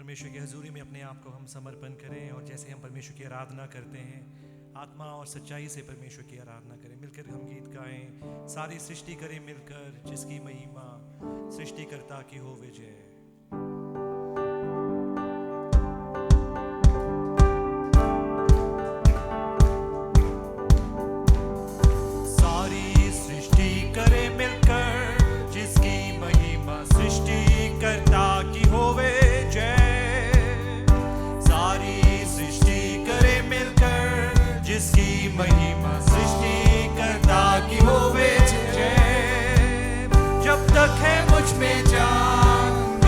परमेश्वर की हजूरी में अपने आप को हम समर्पण करें और जैसे हम परमेश्वर की आराधना करते हैं आत्मा और सच्चाई से परमेश्वर की आराधना करें। मिलकर हम गीत गाएं, सारी सृष्टि करें मिलकर जिसकी महिमा सृष्टिकर्ता की हो विजय। सारी सृष्टि करे मिलकर जिसकी महिमा सृष्टिकर्ता की होवे जय। सारी सृष्टि करे मिलकर जिसकी महिमा सृष्टिकर्ता की होवे जय। जब तक है मुझ में जान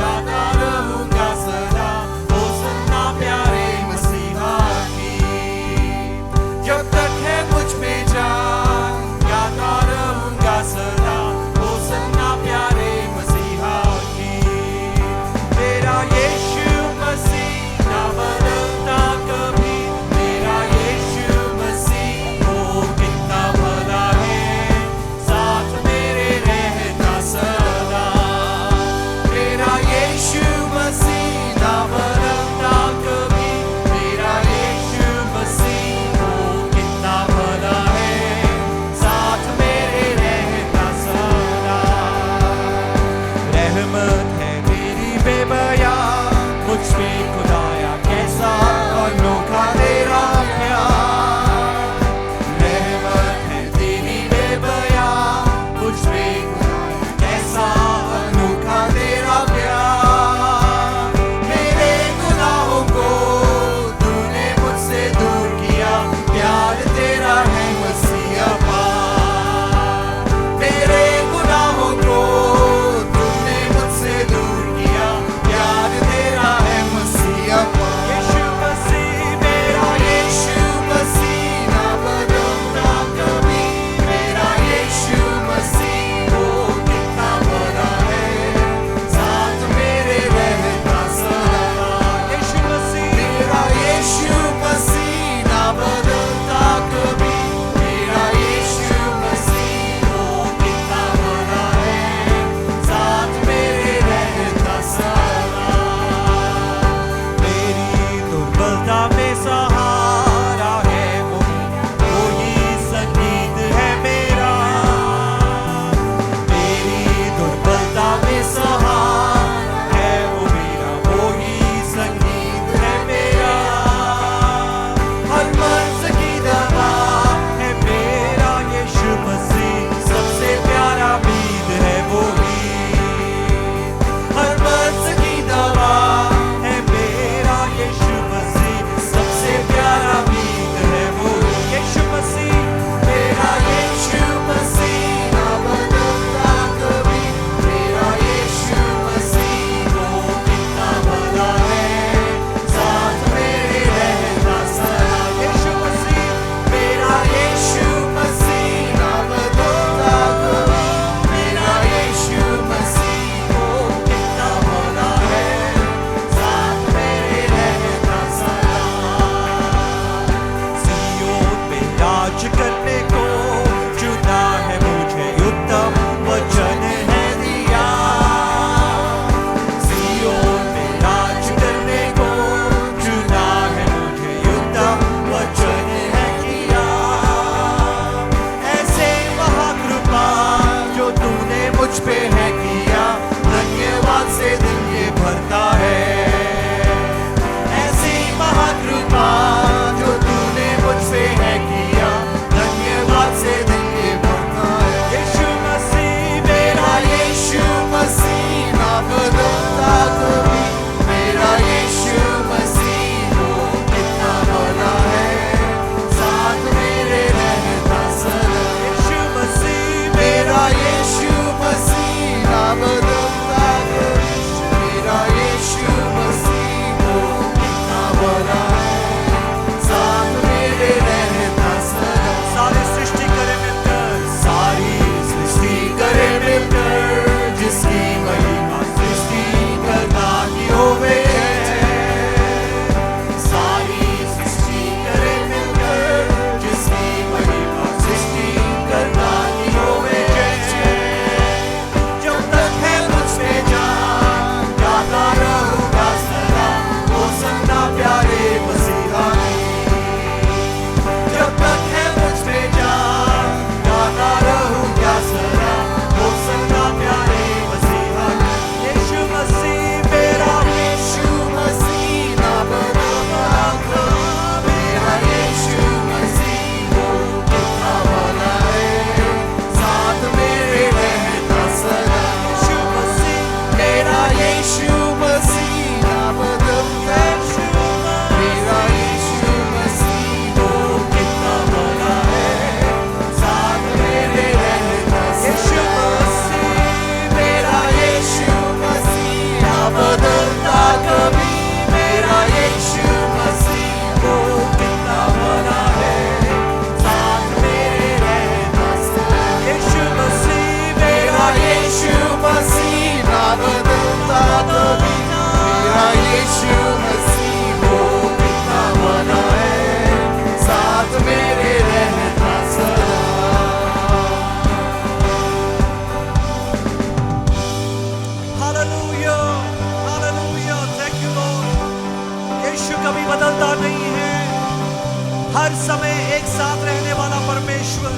हर समय एक साथ रहने वाला परमेश्वर,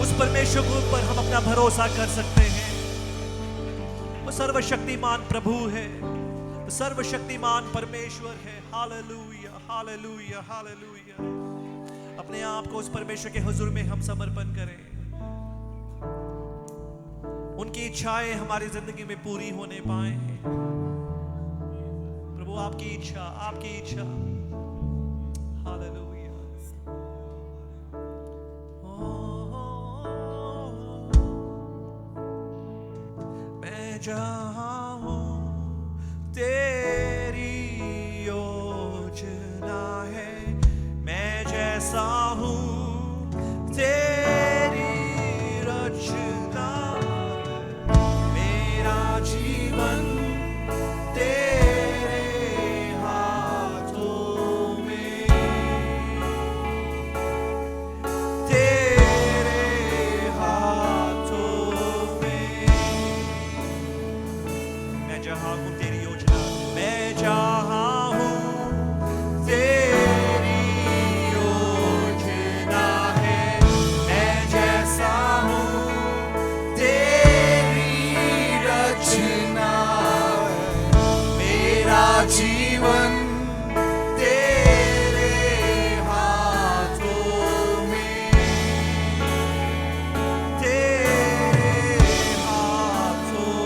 उस परमेश्वर के ऊपर हम अपना भरोसा कर सकते हैं। वो सर्वशक्तिमान प्रभु है, वो सर्वशक्तिमान परमेश्वर है। Hallelujah, hallelujah, hallelujah. अपने आप को उस परमेश्वर के हुजूर में हम समर्पण करें। उनकी इच्छाएं हमारी जिंदगी में पूरी होने पाए। प्रभु आपकी इच्छा, आपकी इच्छा। हालेलुया। मैं जहाँ हूँ तेरी योजना है, मैं जैसा हूँ तेरी रचना, मेरा जीवन तेरे हाथों में, तेरे हाथों में। मैं जहाँ हूँ तेरी योजना, मैं जहाँ हूँ तेरी योजना है, मैं जैसा हूँ तेरी रचना, मेरा जीवन तेरे हाथों में, तेरे हाथों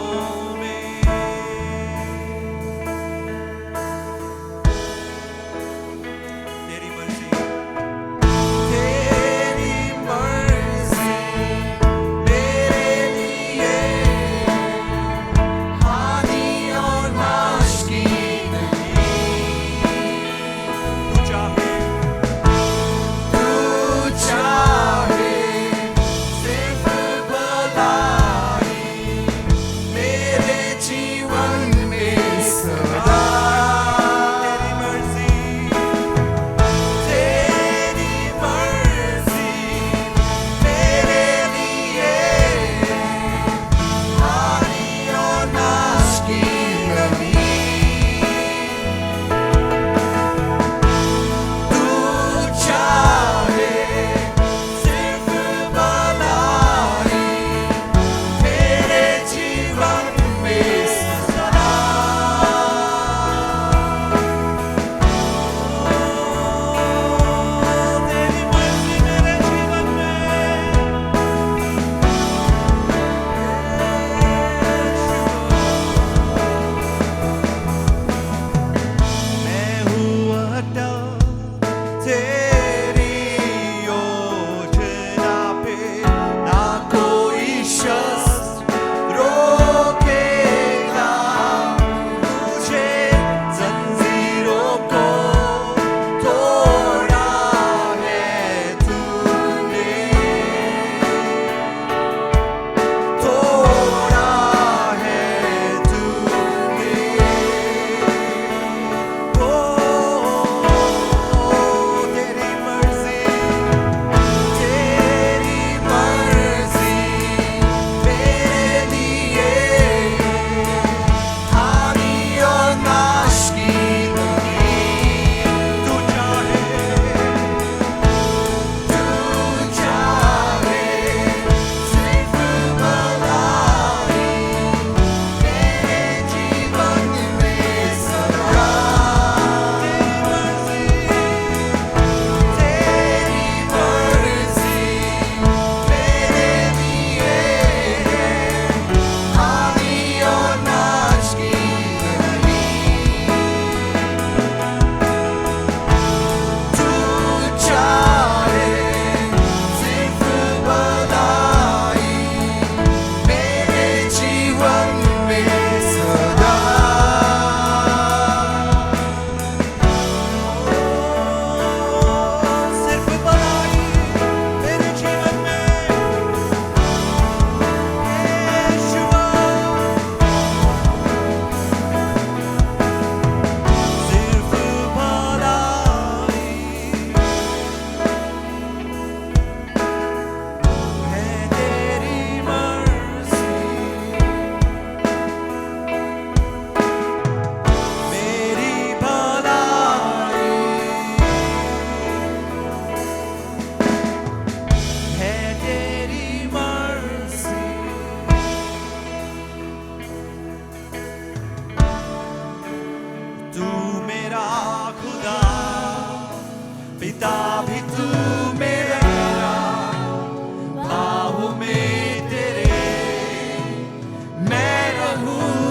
में।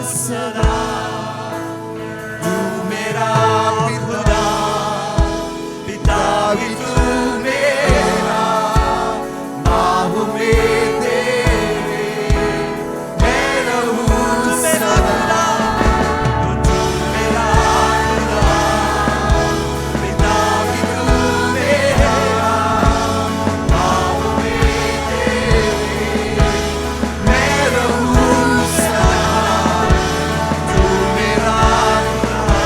सदा। तू मेरा खुदा, पिता भी तू मेरा, बाहों में तेरे मैं रहूं सदा। तू मेरा खुदा, पिता भी तू मेरा, बाहों में तेरे मैं रहूं सदा। तू मेरा खुदा,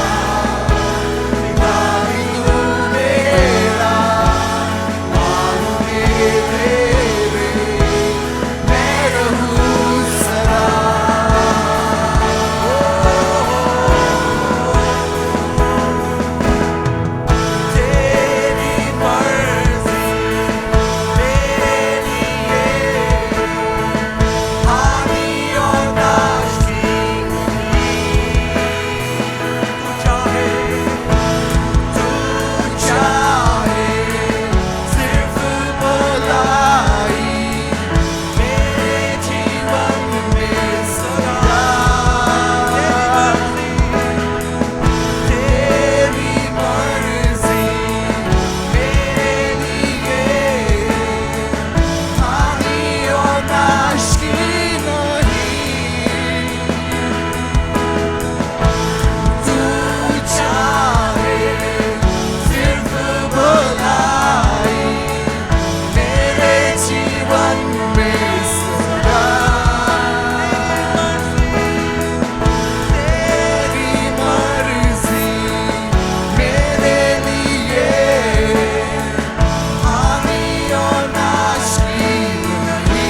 पिता भी तू मेरा, बाहों में तेरे मैं रहूं सदा। तेरी मर्जी मेरे लिए हानि और नाश की नहीं। तू चाहे सिर्फ भलाई मेरे जीवन में सदा। तेरी मर्जी मेरे लिए हानि और नाश की नहीं। तू चाहे सिर्फ भलाई मेरे जीवन में सदा। तेरी मर्जी मेरे लिए हानि और नाश की नहीं।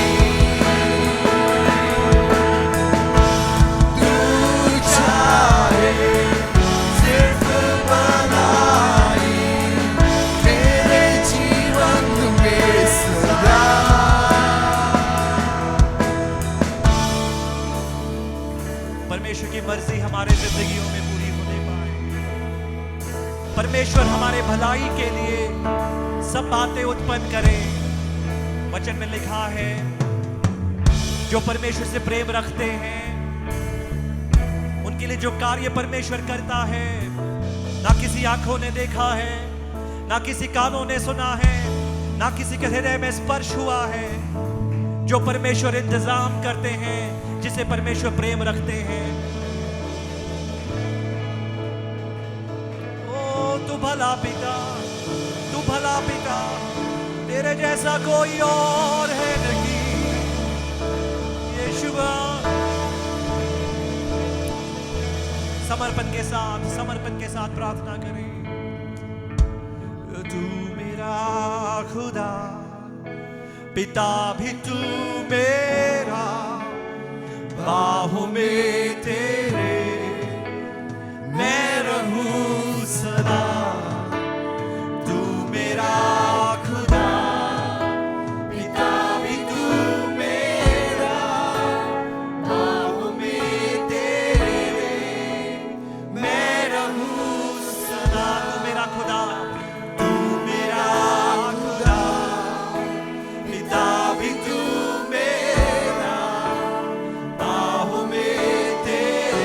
तू चाहे सिर्फ भलाई मेरे जीवन में सदा। परमेश्वर की मर्जी हमारे जिंदगियों में पूरी होने पाए। परमेश्वर हमारे भलाई के लिए सब बातें उत्पन्न करे। वचन में लिखा है, जो परमेश्वर से प्रेम रखते हैं उनके लिए जो कार्य परमेश्वर करता है, ना किसी आंखों ने देखा है, ना किसी कानों ने सुना है, ना किसी के हृदय में स्पर्श हुआ है। जो परमेश्वर इंतजाम करते हैं, जिसे परमेश्वर प्रेम रखते हैं। ओ तू भला पिता, तू भला पिता, तेरे जैसा कोई और है नहीं। यीशुआ, समर्पण के साथ प्रार्थना करें। तू मेरा खुदा, पिता भी तू मेरा, बाहों में तेरे मैं रहूं सदा। तू मेरा खुदा, पिता भी तू मेरा, बाहों में तेरे मैं रहूं सदा। तू मेरा खुदा, तू मेरा खुदा, पिता भी तू मेरा, बाहों में तेरे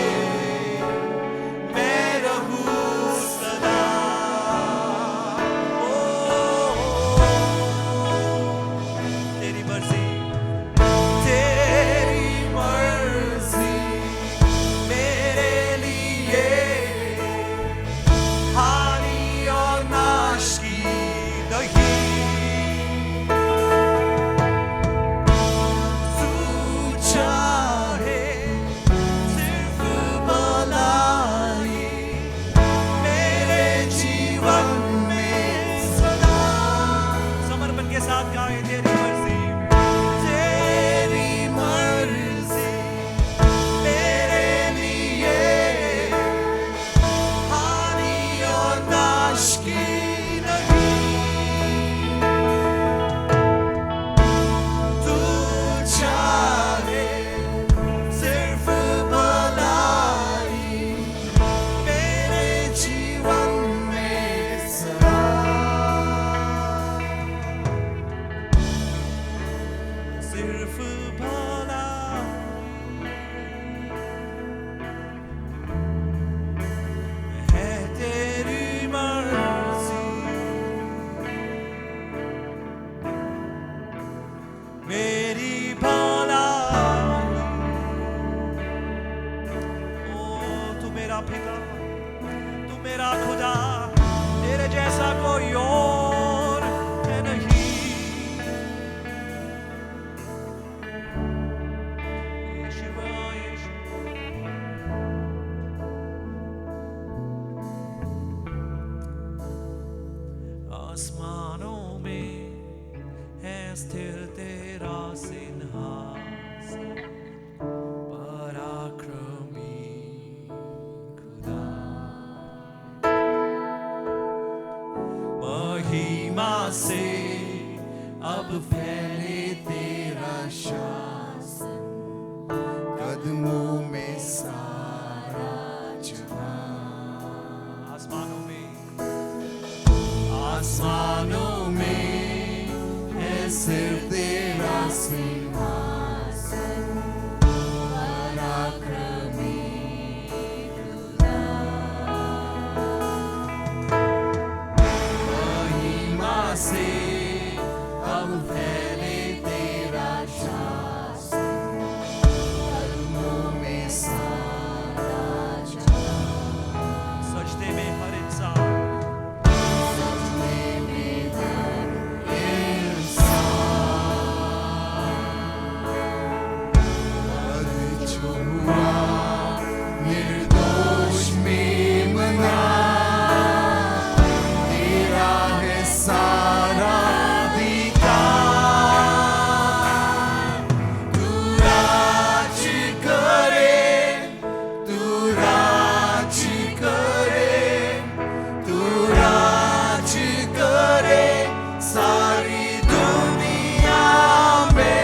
मेरा पिता, तू मेरा खुदा, तेरे जैसा कोई और है नहीं। यीशुआ, यीशु। आसमानों में है स्थिर तेरा सिंहासन, पराक्रमी खुदा। महिमा से अब फैले तेरा शासन, कदमों में सारा जहां। आसमानों में है सिर्फ तेरा सिंहासन, पराक्रमी खुदा। महिमा से अब फैले तेरा शासन, कदमों में सारा जहां। सजदे में हर इंसान, निर्दोष में मना, तेरा है सारा अधिकार। तू राज करे, तू राज करे, तू राज करे सारी दुनिया में।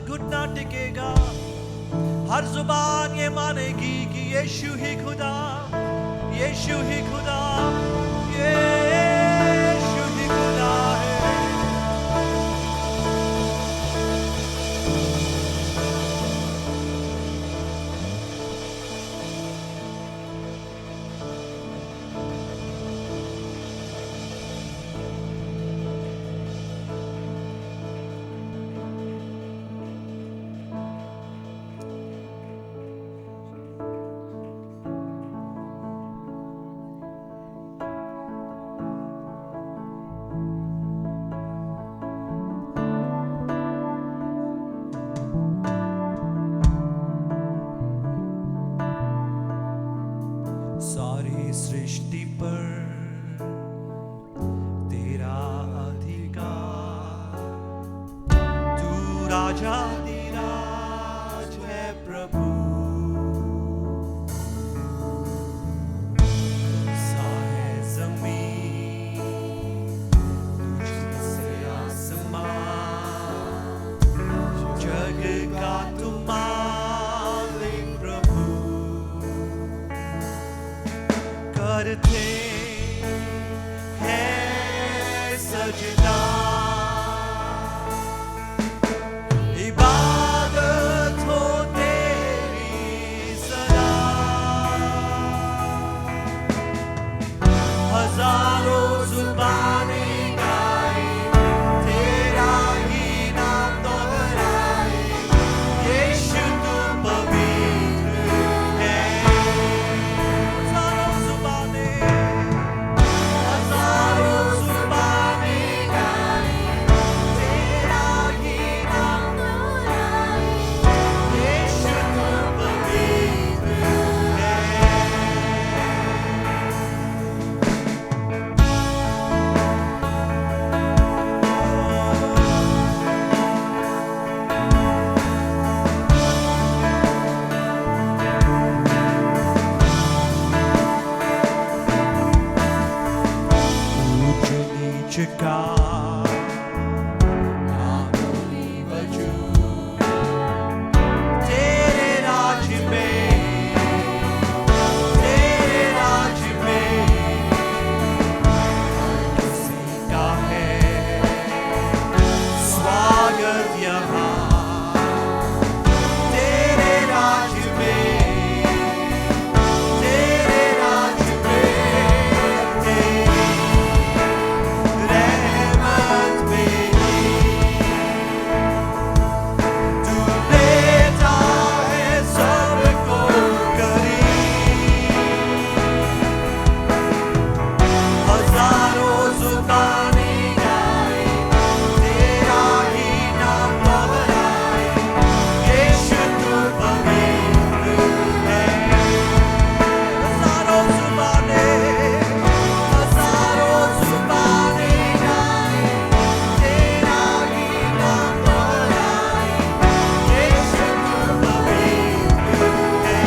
घुटना टिकेगा, हर जुबान ये मानेगी कि यीशु ही खुदा, यीशु ही खुदा, यीशु ही खुदा है। सारी सृष्टि पर तेरा अधिकार, तू राजाधिराज है प्रभु। सा है ज़मीन तुझसे आसमान, जग तू मालिक प्रभु करते हैं सजना इबादत हो तेरी सदा हजारों जुबानें गाए तेरा ही नाम दोहराए यीशु तू पवित्र है हजारों जुबानें गाए तेरा ही नाम दोहराए यीशु तू पवित्र है ऊंच नीच का आगोनी वजूद तेरे राज में हर किसी का है स्वागत यहाँ तेरे राज में तेरी रहमत में तू लेता है सबको करीब हजारों जुबानें गाए तेरा ही नाम दोहराए यीशु तू पवित्र है हजारों जुबानें गाए तेरा ही नाम दोहराए यीशु तू पवित्र है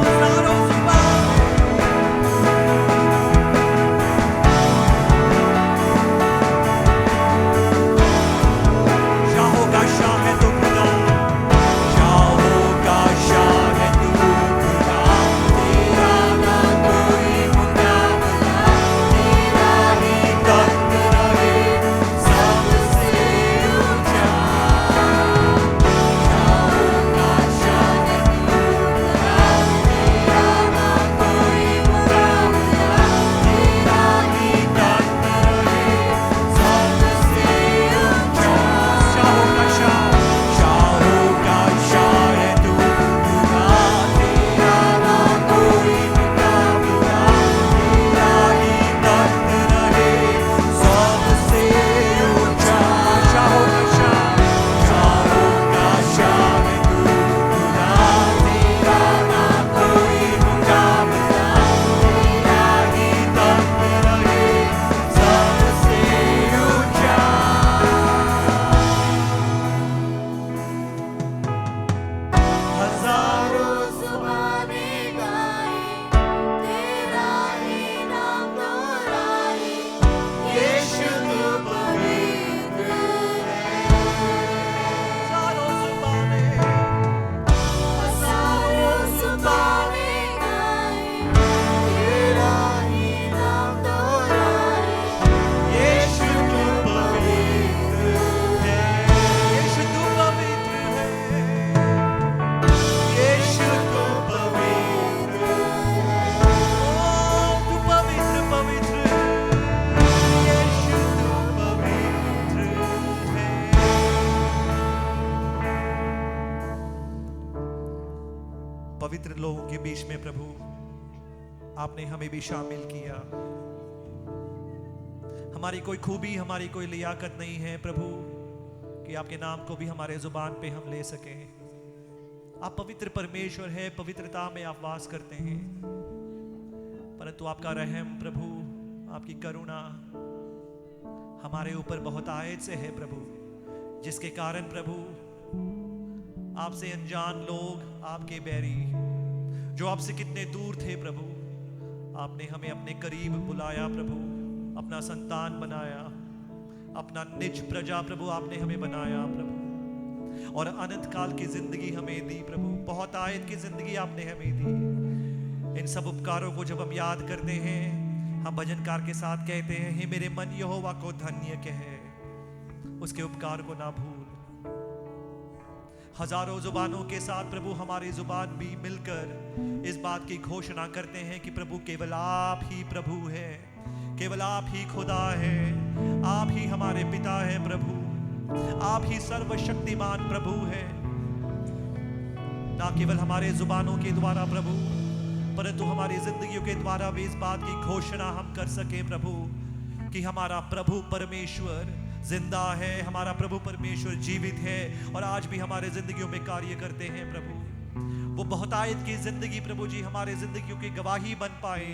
हजारों शाहों का शाह है तू खुदा शाहों का शाह है तू खुदा तेरा ना कोई मुकाबला तेरा ही तख्त रहे सबसे ऊंचा शाहों का शाह है तू खुदा तेरा ना कोई मुकाबला तेरा ही तख्त रहे सबसे ऊंचा शाहों का शाह है तू खुदा तेरा ना कोई मुकाबला तेरा ही तख्त रहे सबसे ऊंचा शाहों का शाह है तू खुदा तेरा ना कोई मुकाबला तेरा ही तख्त रहे सबसे ऊंचा हजारों जुबानें गाए तेरा ही नाम दोहराए यीशु तू पवित्र है हजारों जुबानें गाए तेरा ही नाम दोहराए यीशु तू पवित्र है यीशु तू पवित्र है यीशु तू पवित्र है ओ तू पवित्र पवित्र यीशु तू पवित्र है पवित्र लोगों के बीच में प्रभु आपने हमें भी शामिल किया हमारी कोई खूबी हमारी कोई लियाकत नहीं है प्रभु कि आपके नाम को भी हमारे जुबान पे हम ले सकें आप पवित्र परमेश्वर है पवित्रता में आप वास करते हैं परंतु आपका रहम प्रभु आपकी करुणा हमारे ऊपर बहुत आयत से है प्रभु जिसके कारण प्रभु आपसे अनजान लोग आपके बैरी जो आपसे कितने दूर थे प्रभु आपने हमें अपने करीब बुलाया प्रभु अपना संतान बनाया, अपना निज प्रजा प्रभु आपने हमें बनाया प्रभु, और अनंत काल की जिंदगी हमें दी प्रभु, बहुत आयत की जिंदगी आपने हमें दी। इन सब उपकारों को जब हम याद करते हैं, हम भजनकार के साथ कहते हैं, हे मेरे मन यहोवा को धन्य कहे, उसके उपकार को ना भूल। हजारों जुबानों के साथ प्रभु हमारी जुबान भी मिलकर इस बात की घोषणा करते हैं कि प्रभु केवल आप ही प्रभु है, केवल आप ही खुदा है, आप ही हमारे पिता है प्रभु, आप ही सर्वशक्तिमान प्रभु है। ना केवल हमारे जुबानों के द्वारा प्रभु, परंतु हमारी जिंदगियों के द्वारा भी इस बात की घोषणा हम कर सके प्रभु कि हमारा प्रभु परमेश्वर जिंदा है, हमारा प्रभु परमेश्वर जीवित है और आज भी हमारे जिंदगियों में कार्य करते हैं प्रभु। वो बहुतायत की जिंदगी प्रभु जी हमारे जिंदगियों की गवाही बन पाए,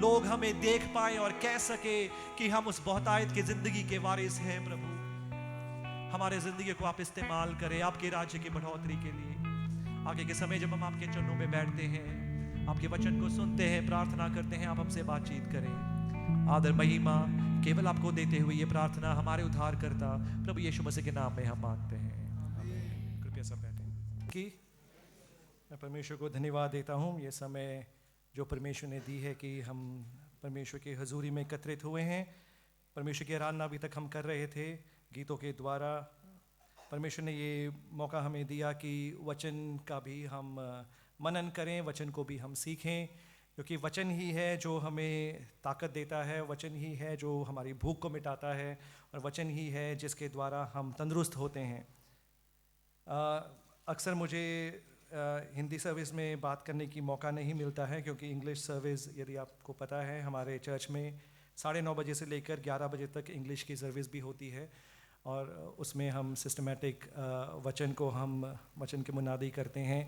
लोग हमें देख पाए और कह सके कि हम उस बहुतायत की जिंदगी के वारिस हैं प्रभु। हमारे जिंदगी को आप इस्तेमाल करें आपके राज्य की बढ़ोतरी के लिए। आगे के समय जब हम आपके चरणों में बैठते हैं, आपके वचन को सुनते हैं, प्रार्थना करते हैं, आप हमसे बातचीत करें। आदर महिमा केवल आपको देते हुए ये प्रार्थना हमारे उद्धारकर्ता प्रभु यीशु मसीह के नाम में हम मांगते हैं। कृपया सब बैठें। कि मैं परमेश्वर को धन्यवाद देता हूँ ये समय जो परमेश्वर ने दी है कि हम परमेश्वर की हजूरी में एकत्रित हुए हैं। परमेश्वर की आराधना अभी तक हम कर रहे थे गीतों के द्वारा। परमेश्वर ने ये मौका हमें दिया कि वचन का भी हम मनन करें, वचन को भी हम सीखें, क्योंकि वचन ही है जो हमें ताकत देता है, वचन ही है जो हमारी भूख को मिटाता है और वचन ही है जिसके द्वारा हम तंदुरुस्त होते हैं। अक्सर मुझे हिंदी सर्विस में बात करने की मौका नहीं मिलता है, क्योंकि इंग्लिश सर्विस यदि आपको पता है हमारे चर्च में 9:30 बजे से लेकर 11 बजे तक इंग्लिश की सर्विस भी होती है और उसमें हम सिस्टमैटिक वचन की मुनादी करते हैं।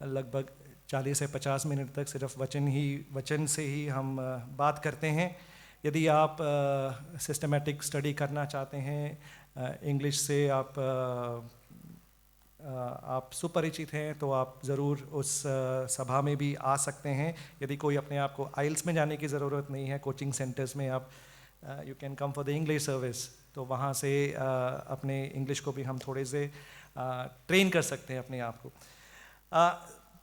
लगभग 40 से 50 मिनट तक सिर्फ वचन से ही हम बात करते हैं। यदि आप सिस्टमैटिक स्टडी करना चाहते हैं, इंग्लिश से आप सुपरिचित हैं, तो आप ज़रूर उस सभा में भी आ सकते हैं। यदि कोई अपने आप को आइल्स में जाने की ज़रूरत नहीं है, कोचिंग सेंटर्स में आप you can come for the English service, तो वहाँ से अपने इंग्लिश को भी हम थोड़े से ट्रेन कर सकते हैं अपने आप को।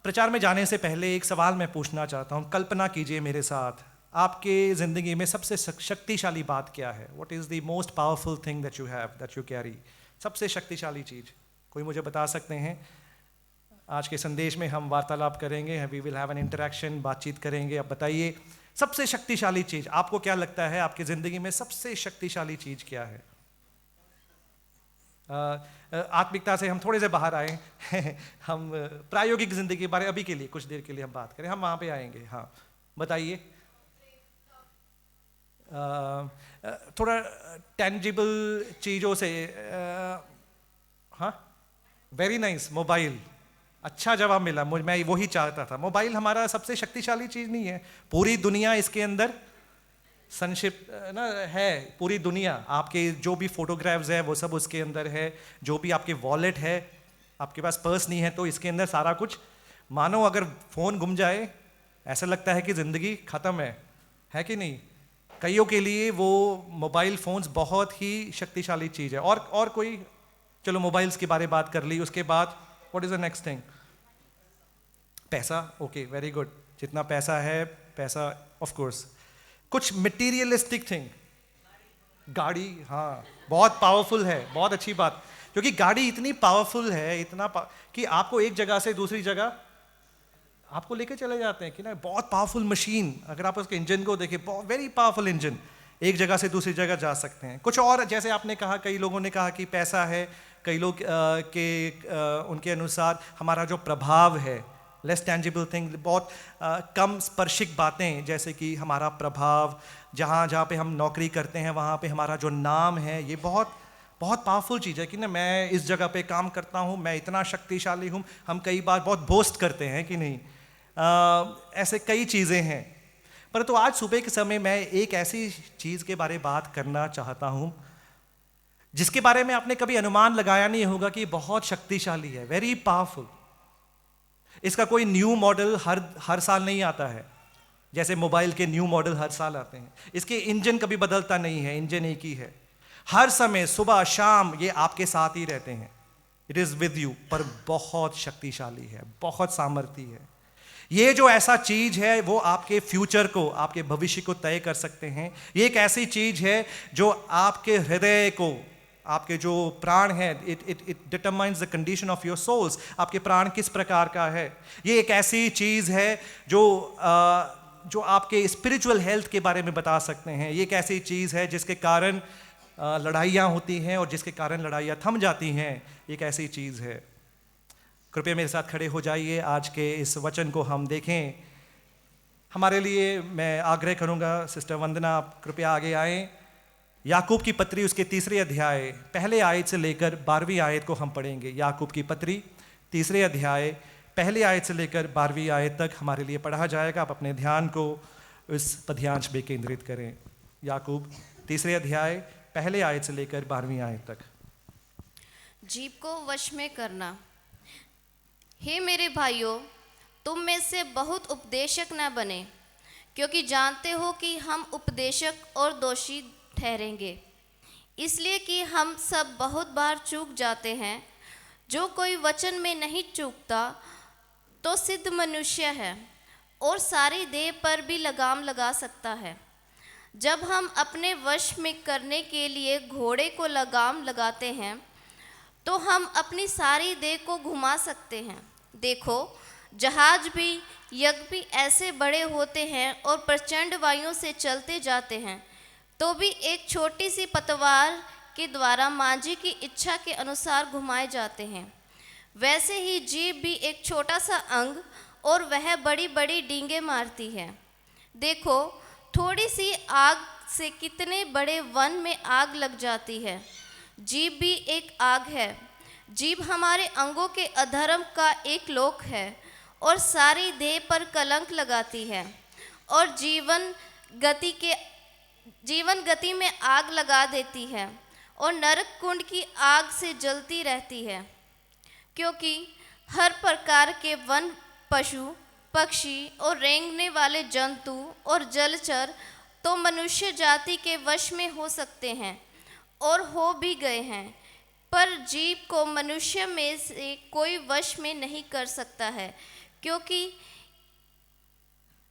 प्रचार में जाने से पहले एक सवाल मैं पूछना चाहता हूँ। कल्पना कीजिए मेरे साथ, आपके ज़िंदगी में सबसे शक्तिशाली बात क्या है? What is the most powerful thing that you have, that you carry? सबसे शक्तिशाली चीज़ कोई मुझे बता सकते हैं? आज के संदेश में हम वार्तालाप करेंगे, we will have an interaction, बातचीत करेंगे। अब बताइए सबसे शक्तिशाली चीज़ आपको क्या लगता है? आपकी ज़िंदगी में सबसे शक्तिशाली चीज़ क्या है? आत्मिकता से हम थोड़े से बाहर आए हम प्रायोगिक ज़िंदगी के बारे अभी के लिए कुछ देर के लिए हम बात करें, हम वहाँ पे आएंगे। हाँ बताइए। थोड़ा टेंजिबल चीज़ों से, हाँ वेरी नाइस, मोबाइल। अच्छा जवाब मिला, मैं वही चाहता था। मोबाइल हमारा सबसे शक्तिशाली चीज़ नहीं है, पूरी दुनिया इसके अंदर संक्षिप्त ना है। पूरी दुनिया, आपके जो भी फोटोग्राफ्स है वो सब उसके अंदर है, जो भी आपके वॉलेट है, आपके पास पर्स नहीं है तो इसके अंदर सारा कुछ। मानो अगर फ़ोन गुम जाए ऐसा लगता है कि ज़िंदगी ख़त्म है कि नहीं? कईयों के लिए वो मोबाइल फ़ोन्स बहुत ही शक्तिशाली चीज़ है। और कोई, चलो मोबाइल्स के बारे में बात कर ली, उसके बाद what is the next thing? पैसा। ओके वेरी गुड, जितना पैसा है, पैसा ऑफ कोर्स। कुछ मटेरियलिस्टिक थिंग, गाड़ी, हाँ बहुत पावरफुल है, बहुत अच्छी बात, क्योंकि गाड़ी इतनी पावरफुल है, कि आपको एक जगह से दूसरी जगह आपको लेके चले जाते हैं कि ना। बहुत पावरफुल मशीन, अगर आप उसके इंजन को देखें, बहुत वेरी पावरफुल इंजन, एक जगह से दूसरी जगह जा सकते हैं। कुछ और जैसे आपने कहा, कई लोगों ने कहा कि पैसा है, कई लोग उनके अनुसार हमारा जो प्रभाव है, लेस टेंजिबल थिंग, बहुत कम स्पर्शिक बातें, जैसे कि हमारा प्रभाव, जहाँ पे हम नौकरी करते हैं वहाँ पे हमारा जो नाम है, ये बहुत बहुत पावरफुल चीज़ है कि ना, मैं इस जगह पे काम करता हूँ, मैं इतना शक्तिशाली हूँ। हम कई बार बहुत बोस्ट करते हैं कि नहीं, ऐसे कई चीज़ें हैं। परंतु आज सुबह के समय मैं एक ऐसी चीज़ के बारे में बात करना चाहता हूँ जिसके बारे में आपने कभी अनुमान लगाया नहीं होगा कि बहुत शक्तिशाली है, वेरी पावरफुल। इसका कोई न्यू मॉडल हर साल नहीं आता है। जैसे मोबाइल के न्यू मॉडल हर साल आते हैं, इसके इंजन कभी बदलता नहीं है, इंजन एक ही है, हर समय सुबह शाम ये आपके साथ ही रहते हैं, इट इज़ विद यू, पर बहुत शक्तिशाली है, बहुत सामर्थ्य है। ये जो ऐसा चीज है वो आपके फ्यूचर को, आपके भविष्य को तय कर सकते हैं। ये एक ऐसी चीज है जो आपके हृदय को, आपके जो प्राण है, it determines the condition of your souls, आपके प्राण किस प्रकार का है। ये एक ऐसी चीज है जो आपके स्पिरिचुअल हेल्थ के बारे में बता सकते हैं। ये एक ऐसी चीज है जिसके कारण लड़ाइयाँ होती हैं और जिसके कारण लड़ाइयाँ थम जाती हैं, एक ऐसी चीज है। कृपया मेरे साथ खड़े हो जाइए, आज के इस वचन को हम देखें। हमारे लिए मैं आग्रह करूंगा, सिस्टर वंदना आप कृपया आगे आएं। याकूब की पत्री उसके 3 अध्याय पहले आयत से लेकर 12वीं आयत को हम पढ़ेंगे। याकूब की पत्री 3 अध्याय पहले आयत से लेकर 12वीं आयत तक हमारे लिए पढ़ा जाएगा। आप अपने ध्यान को इस पद्यांश पे केंद्रित करें। याकूब 3 अध्याय पहले आयत से लेकर 12वीं आयत तक। जीभ को वश में करना। हे मेरे भाइयों, तुम में से बहुत उपदेशक न बने, क्योंकि जानते हो कि हम उपदेशक और दोषी ठहरेंगे, इसलिए कि हम सब बहुत बार चूक जाते हैं। जो कोई वचन में नहीं चूकता तो सिद्ध मनुष्य है और सारी देह पर भी लगाम लगा सकता है। जब हम अपने वश में करने के लिए घोड़े को लगाम लगाते हैं तो हम अपनी सारी देह को घुमा सकते हैं। देखो, जहाज भी, यज्ञ भी ऐसे बड़े होते हैं और प्रचंड वायुओं से चलते जाते हैं, तो भी एक छोटी सी पतवार के द्वारा मांझी की इच्छा के अनुसार घुमाए जाते हैं। वैसे ही जीभ भी एक छोटा सा अंग और वह बड़ी बड़ी डींगे मारती है। देखो, थोड़ी सी आग से कितने बड़े वन में आग लग जाती है। जीभ भी एक आग है। जीभ हमारे अंगों के अधर्म का एक लोक है और सारी देह पर कलंक लगाती है और जीवन गति में आग लगा देती है और नरक कुंड की आग से जलती रहती है। क्योंकि हर प्रकार के वन, पशु, पक्षी और रेंगने वाले जंतु और जलचर तो मनुष्य जाति के वश में हो सकते हैं और हो भी गए हैं, पर जीभ को मनुष्य में से कोई वश में नहीं कर सकता है, क्योंकि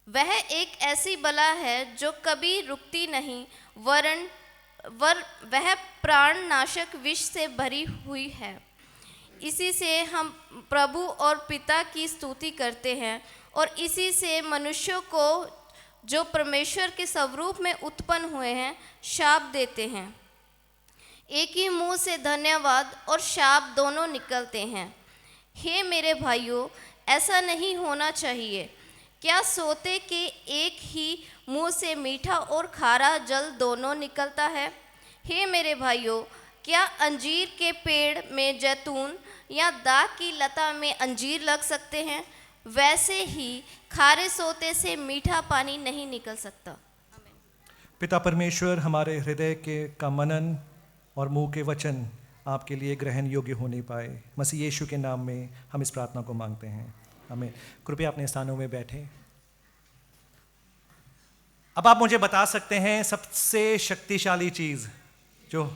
वह एक ऐसी बला है जो कभी रुकती नहीं, वह प्राणनाशक विष से भरी हुई है। इसी से हम प्रभु और पिता की स्तुति करते हैं और इसी से मनुष्यों को, जो परमेश्वर के स्वरूप में उत्पन्न हुए हैं, शाप देते हैं। एक ही मुंह से धन्यवाद और शाप दोनों निकलते हैं। हे मेरे भाइयों, ऐसा नहीं होना चाहिए। क्या सोते के एक ही मुंह से मीठा और खारा जल दोनों निकलता है? हे मेरे भाइयों, क्या अंजीर के पेड़ में जैतून या दाख की लता में अंजीर लग सकते हैं? वैसे ही खारे सोते से मीठा पानी नहीं निकल सकता। पिता परमेश्वर, हमारे हृदय का मनन और मुंह के वचन आपके लिए ग्रहण योग्य होने पाए, मसीह यीशु के नाम में हम इस प्रार्थना को मांगते हैं, आमीन। कृपया अपने स्थानों में बैठें। अब आप मुझे बता सकते हैं सबसे शक्तिशाली चीज, जो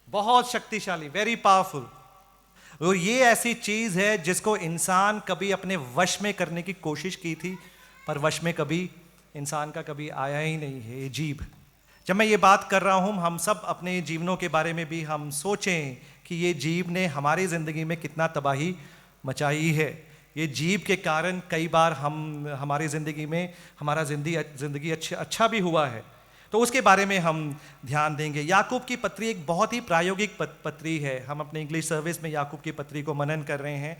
बहुत शक्तिशाली, वेरी पावरफुल, और ये ऐसी चीज है जिसको इंसान कभी अपने वश में करने की कोशिश की थी, पर वश में कभी इंसान का कभी आया ही नहीं है, ये जीभ। जब मैं ये बात कर रहा हूँ, हम सब अपने जीवनों के बारे में भी हम सोचें कि ये जीभ ने हमारी ज़िंदगी में कितना तबाही मचाई है। ये जीभ के कारण कई बार हमारी ज़िंदगी में हमारा ज़िंदगी अच्छा भी हुआ है, तो उसके बारे में हम ध्यान देंगे। याकूब की पत्री एक बहुत ही प्रायोगिक पत्री है। हम अपने इंग्लिश सर्विस में याकूब की पत्री को मनन कर रहे हैं।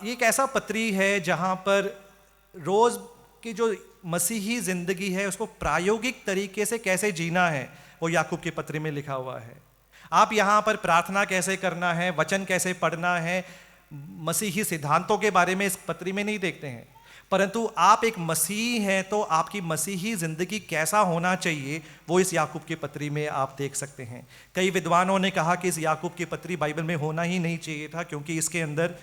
ये एक ऐसा पत्री है जहाँ पर रोज़ की जो मसीही ज़िंदगी है उसको प्रायोगिक तरीके से कैसे जीना है, वो याकूब की पत्री में लिखा हुआ है। आप यहाँ पर प्रार्थना कैसे करना है, वचन कैसे पढ़ना है, मसीही सिद्धांतों के बारे में इस पत्री में नहीं देखते हैं, परंतु आप एक मसीही हैं तो आपकी मसीही ज़िंदगी कैसा होना चाहिए वो इस याकूब की पत्री में आप देख सकते हैं। कई विद्वानों ने कहा कि इस याकूब की पत्री बाइबल में होना ही नहीं चाहिए था, क्योंकि इसके अंदर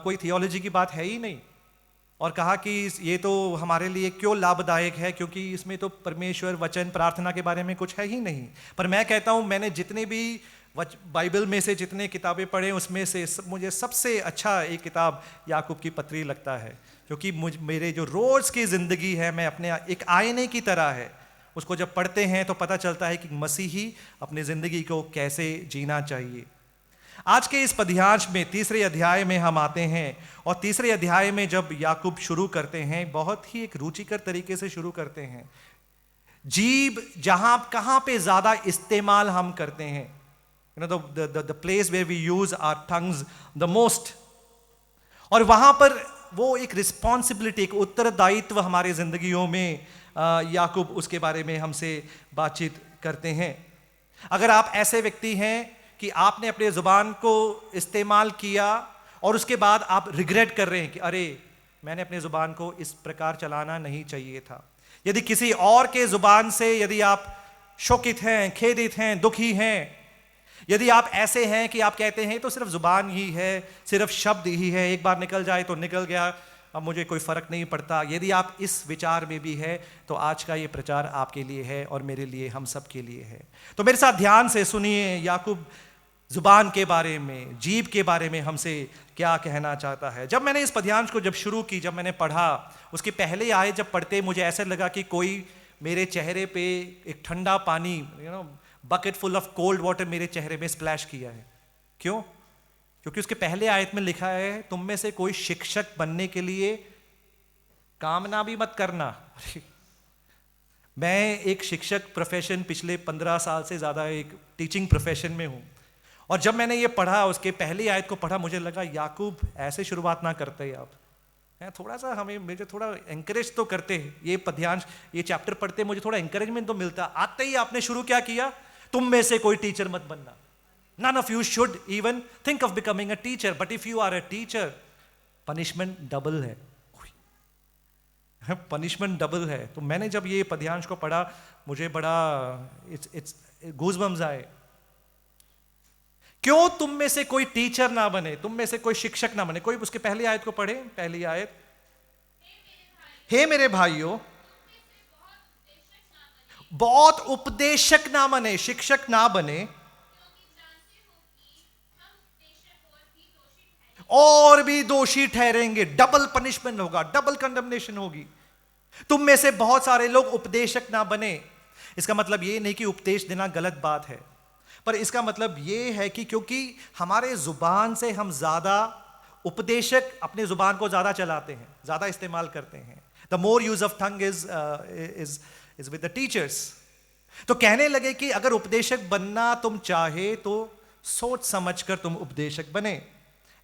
कोई थियोलॉजी की बात है ही नहीं। और कहा कि ये तो हमारे लिए क्यों लाभदायक है, क्योंकि इसमें तो परमेश्वर वचन प्रार्थना के बारे में कुछ है ही नहीं। पर मैं कहता हूँ, मैंने जितने भी बाइबल में से जितने किताबें पढ़े उसमें से मुझे सबसे अच्छा एक किताब याकूब की पत्री लगता है, क्योंकि मेरे जो रोज़ की ज़िंदगी है, मैं अपने एक आईने की तरह है, उसको जब पढ़ते हैं तो पता चलता है कि मसीही अपनी ज़िंदगी को कैसे जीना चाहिए। आज के इस पद्यांश में तीसरे अध्याय में हम आते हैं, और तीसरे अध्याय में जब याकूब शुरू करते हैं, बहुत ही एक रुचिकर तरीके से शुरू करते हैं। जीभ जहां कहां पे ज्यादा इस्तेमाल हम करते हैं, the place where we use our tongues the most, और वहां पर वो एक रिस्पॉन्सिबिलिटी, एक उत्तरदायित्व हमारे जिंदगियों में याकूब उसके बारे में हमसे बातचीत करते हैं। अगर आप ऐसे व्यक्ति हैं कि आपने अपने जुबान को इस्तेमाल किया और उसके बाद आप रिग्रेट कर रहे हैं कि अरे मैंने अपने जुबान को इस प्रकार चलाना नहीं चाहिए था, यदि किसी और के जुबान से यदि आप शोकित हैं, खेदित हैं, दुखी हैं, यदि आप ऐसे हैं कि आप कहते हैं तो सिर्फ जुबान ही है, सिर्फ शब्द ही है, एक बार निकल जाए तो निकल गया, अब मुझे कोई फर्क नहीं पड़ता, यदि आप इस विचार में भी है तो आज का ये प्रचार आपके लिए है और मेरे लिए, हम सब के लिए है। तो मेरे साथ ध्यान से सुनिए, याकूब जुबान के बारे में, जीभ के बारे में हमसे क्या कहना चाहता है। जब मैंने इस पद्यांश को जब शुरू की, जब मैंने पढ़ा, उसके पहले आए जब पढ़ते मुझे ऐसा लगा कि कोई मेरे चेहरे पे एक ठंडा पानी, bucket full of cold water मेरे चेहरे में स्प्लैश किया है। क्यों? क्योंकि उसके पहले आयत में लिखा है, तुम में से कोई शिक्षक बनने के लिए कामना भी मत करना। मैं एक शिक्षक प्रोफेशन पिछले 15 साल से ज्यादा एक टीचिंग प्रोफेशन में हूं, और जब मैंने ये पढ़ा, उसके पहली आयत को पढ़ा, मुझे लगा याकूब ऐसे शुरुआत ना करते आप, थोड़ा सा हमें, मुझे थोड़ा एंकरेज तो करते हैं। ये पद्यांश, ये चैप्टर पढ़ते मुझे थोड़ा एंकरेजमेंट तो मिलता। आते ही आपने शुरू क्या किया, तुम में से कोई टीचर मत बनना। None of you should even think of becoming a teacher, but if you are a teacher, punishment double है, punishment double है। तो मैंने जब ये पद्यांश को पढ़ा, मुझे बड़ा it's goosebumps आए। क्यों तुम में से कोई टीचर ना बने, तुम में से कोई शिक्षक ना बने। कोई उसके पहली आयत को पढ़े, पहली आयत, हे मेरे भाइयों, बहुत उपदेशक ना बने, शिक्षक ना बने, और भी दोषी ठहरेंगे। डबल पनिशमेंट होगा, डबल कंडमनेशन होगी। तुम में से बहुत सारे लोग उपदेशक ना बने। इसका मतलब ये नहीं कि उपदेश देना गलत बात है, पर इसका मतलब ये है कि क्योंकि हमारे जुबान से हम ज्यादा, उपदेशक अपने जुबान को ज्यादा चलाते हैं, ज्यादा इस्तेमाल करते हैं। The more use of tongue is with the teachers. तो कहने लगे कि अगर उपदेशक बनना तुम चाहे तो सोच समझकर तुम उपदेशक बने।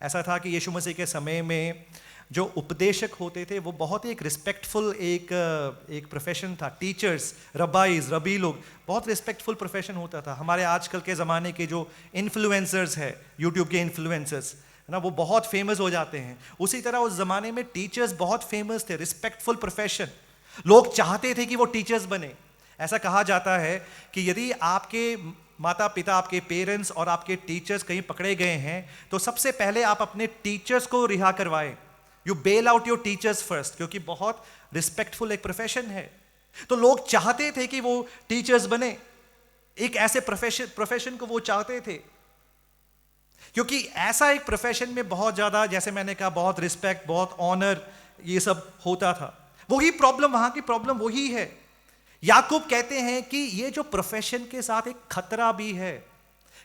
ऐसा था कि यीशु मसीह के समय में जो उपदेशक होते थे वो बहुत ही एक रिस्पेक्टफुल एक प्रोफेशन था। टीचर्स, रबी लोग, बहुत रिस्पेक्टफुल प्रोफेशन होता था। हमारे आजकल के ज़माने के जो इन्फ्लुएंसर्स है, यूट्यूब के इन्फ्लुएंसर्स है ना, वो बहुत फेमस हो जाते हैं। उसी तरह उस ज़माने में टीचर्स बहुत फेमस थे, रिस्पेक्टफुल प्रोफेशन। लोग चाहते थे कि वो टीचर्स बने। ऐसा कहा जाता है कि यदि आपके माता पिता, आपके पेरेंट्स और आपके टीचर्स कहीं पकड़े गए हैं तो सबसे पहले आप अपने टीचर्स को रिहा करवाएं। You bail out your teachers first, क्योंकि बहुत रिस्पेक्टफुल एक प्रोफेशन है। तो लोग चाहते थे कि वो टीचर्स बने, एक ऐसे प्रोफेशन को वो चाहते थे, क्योंकि ऐसा एक प्रोफेशन में बहुत ज्यादा, जैसे मैंने कहा, बहुत रिस्पेक्ट, बहुत ऑनर, ये सब होता था। वही प्रॉब्लम, वहां की प्रॉब्लम वही है। याकूब कहते हैं कि ये जो प्रोफेशन के साथ एक खतरा भी है।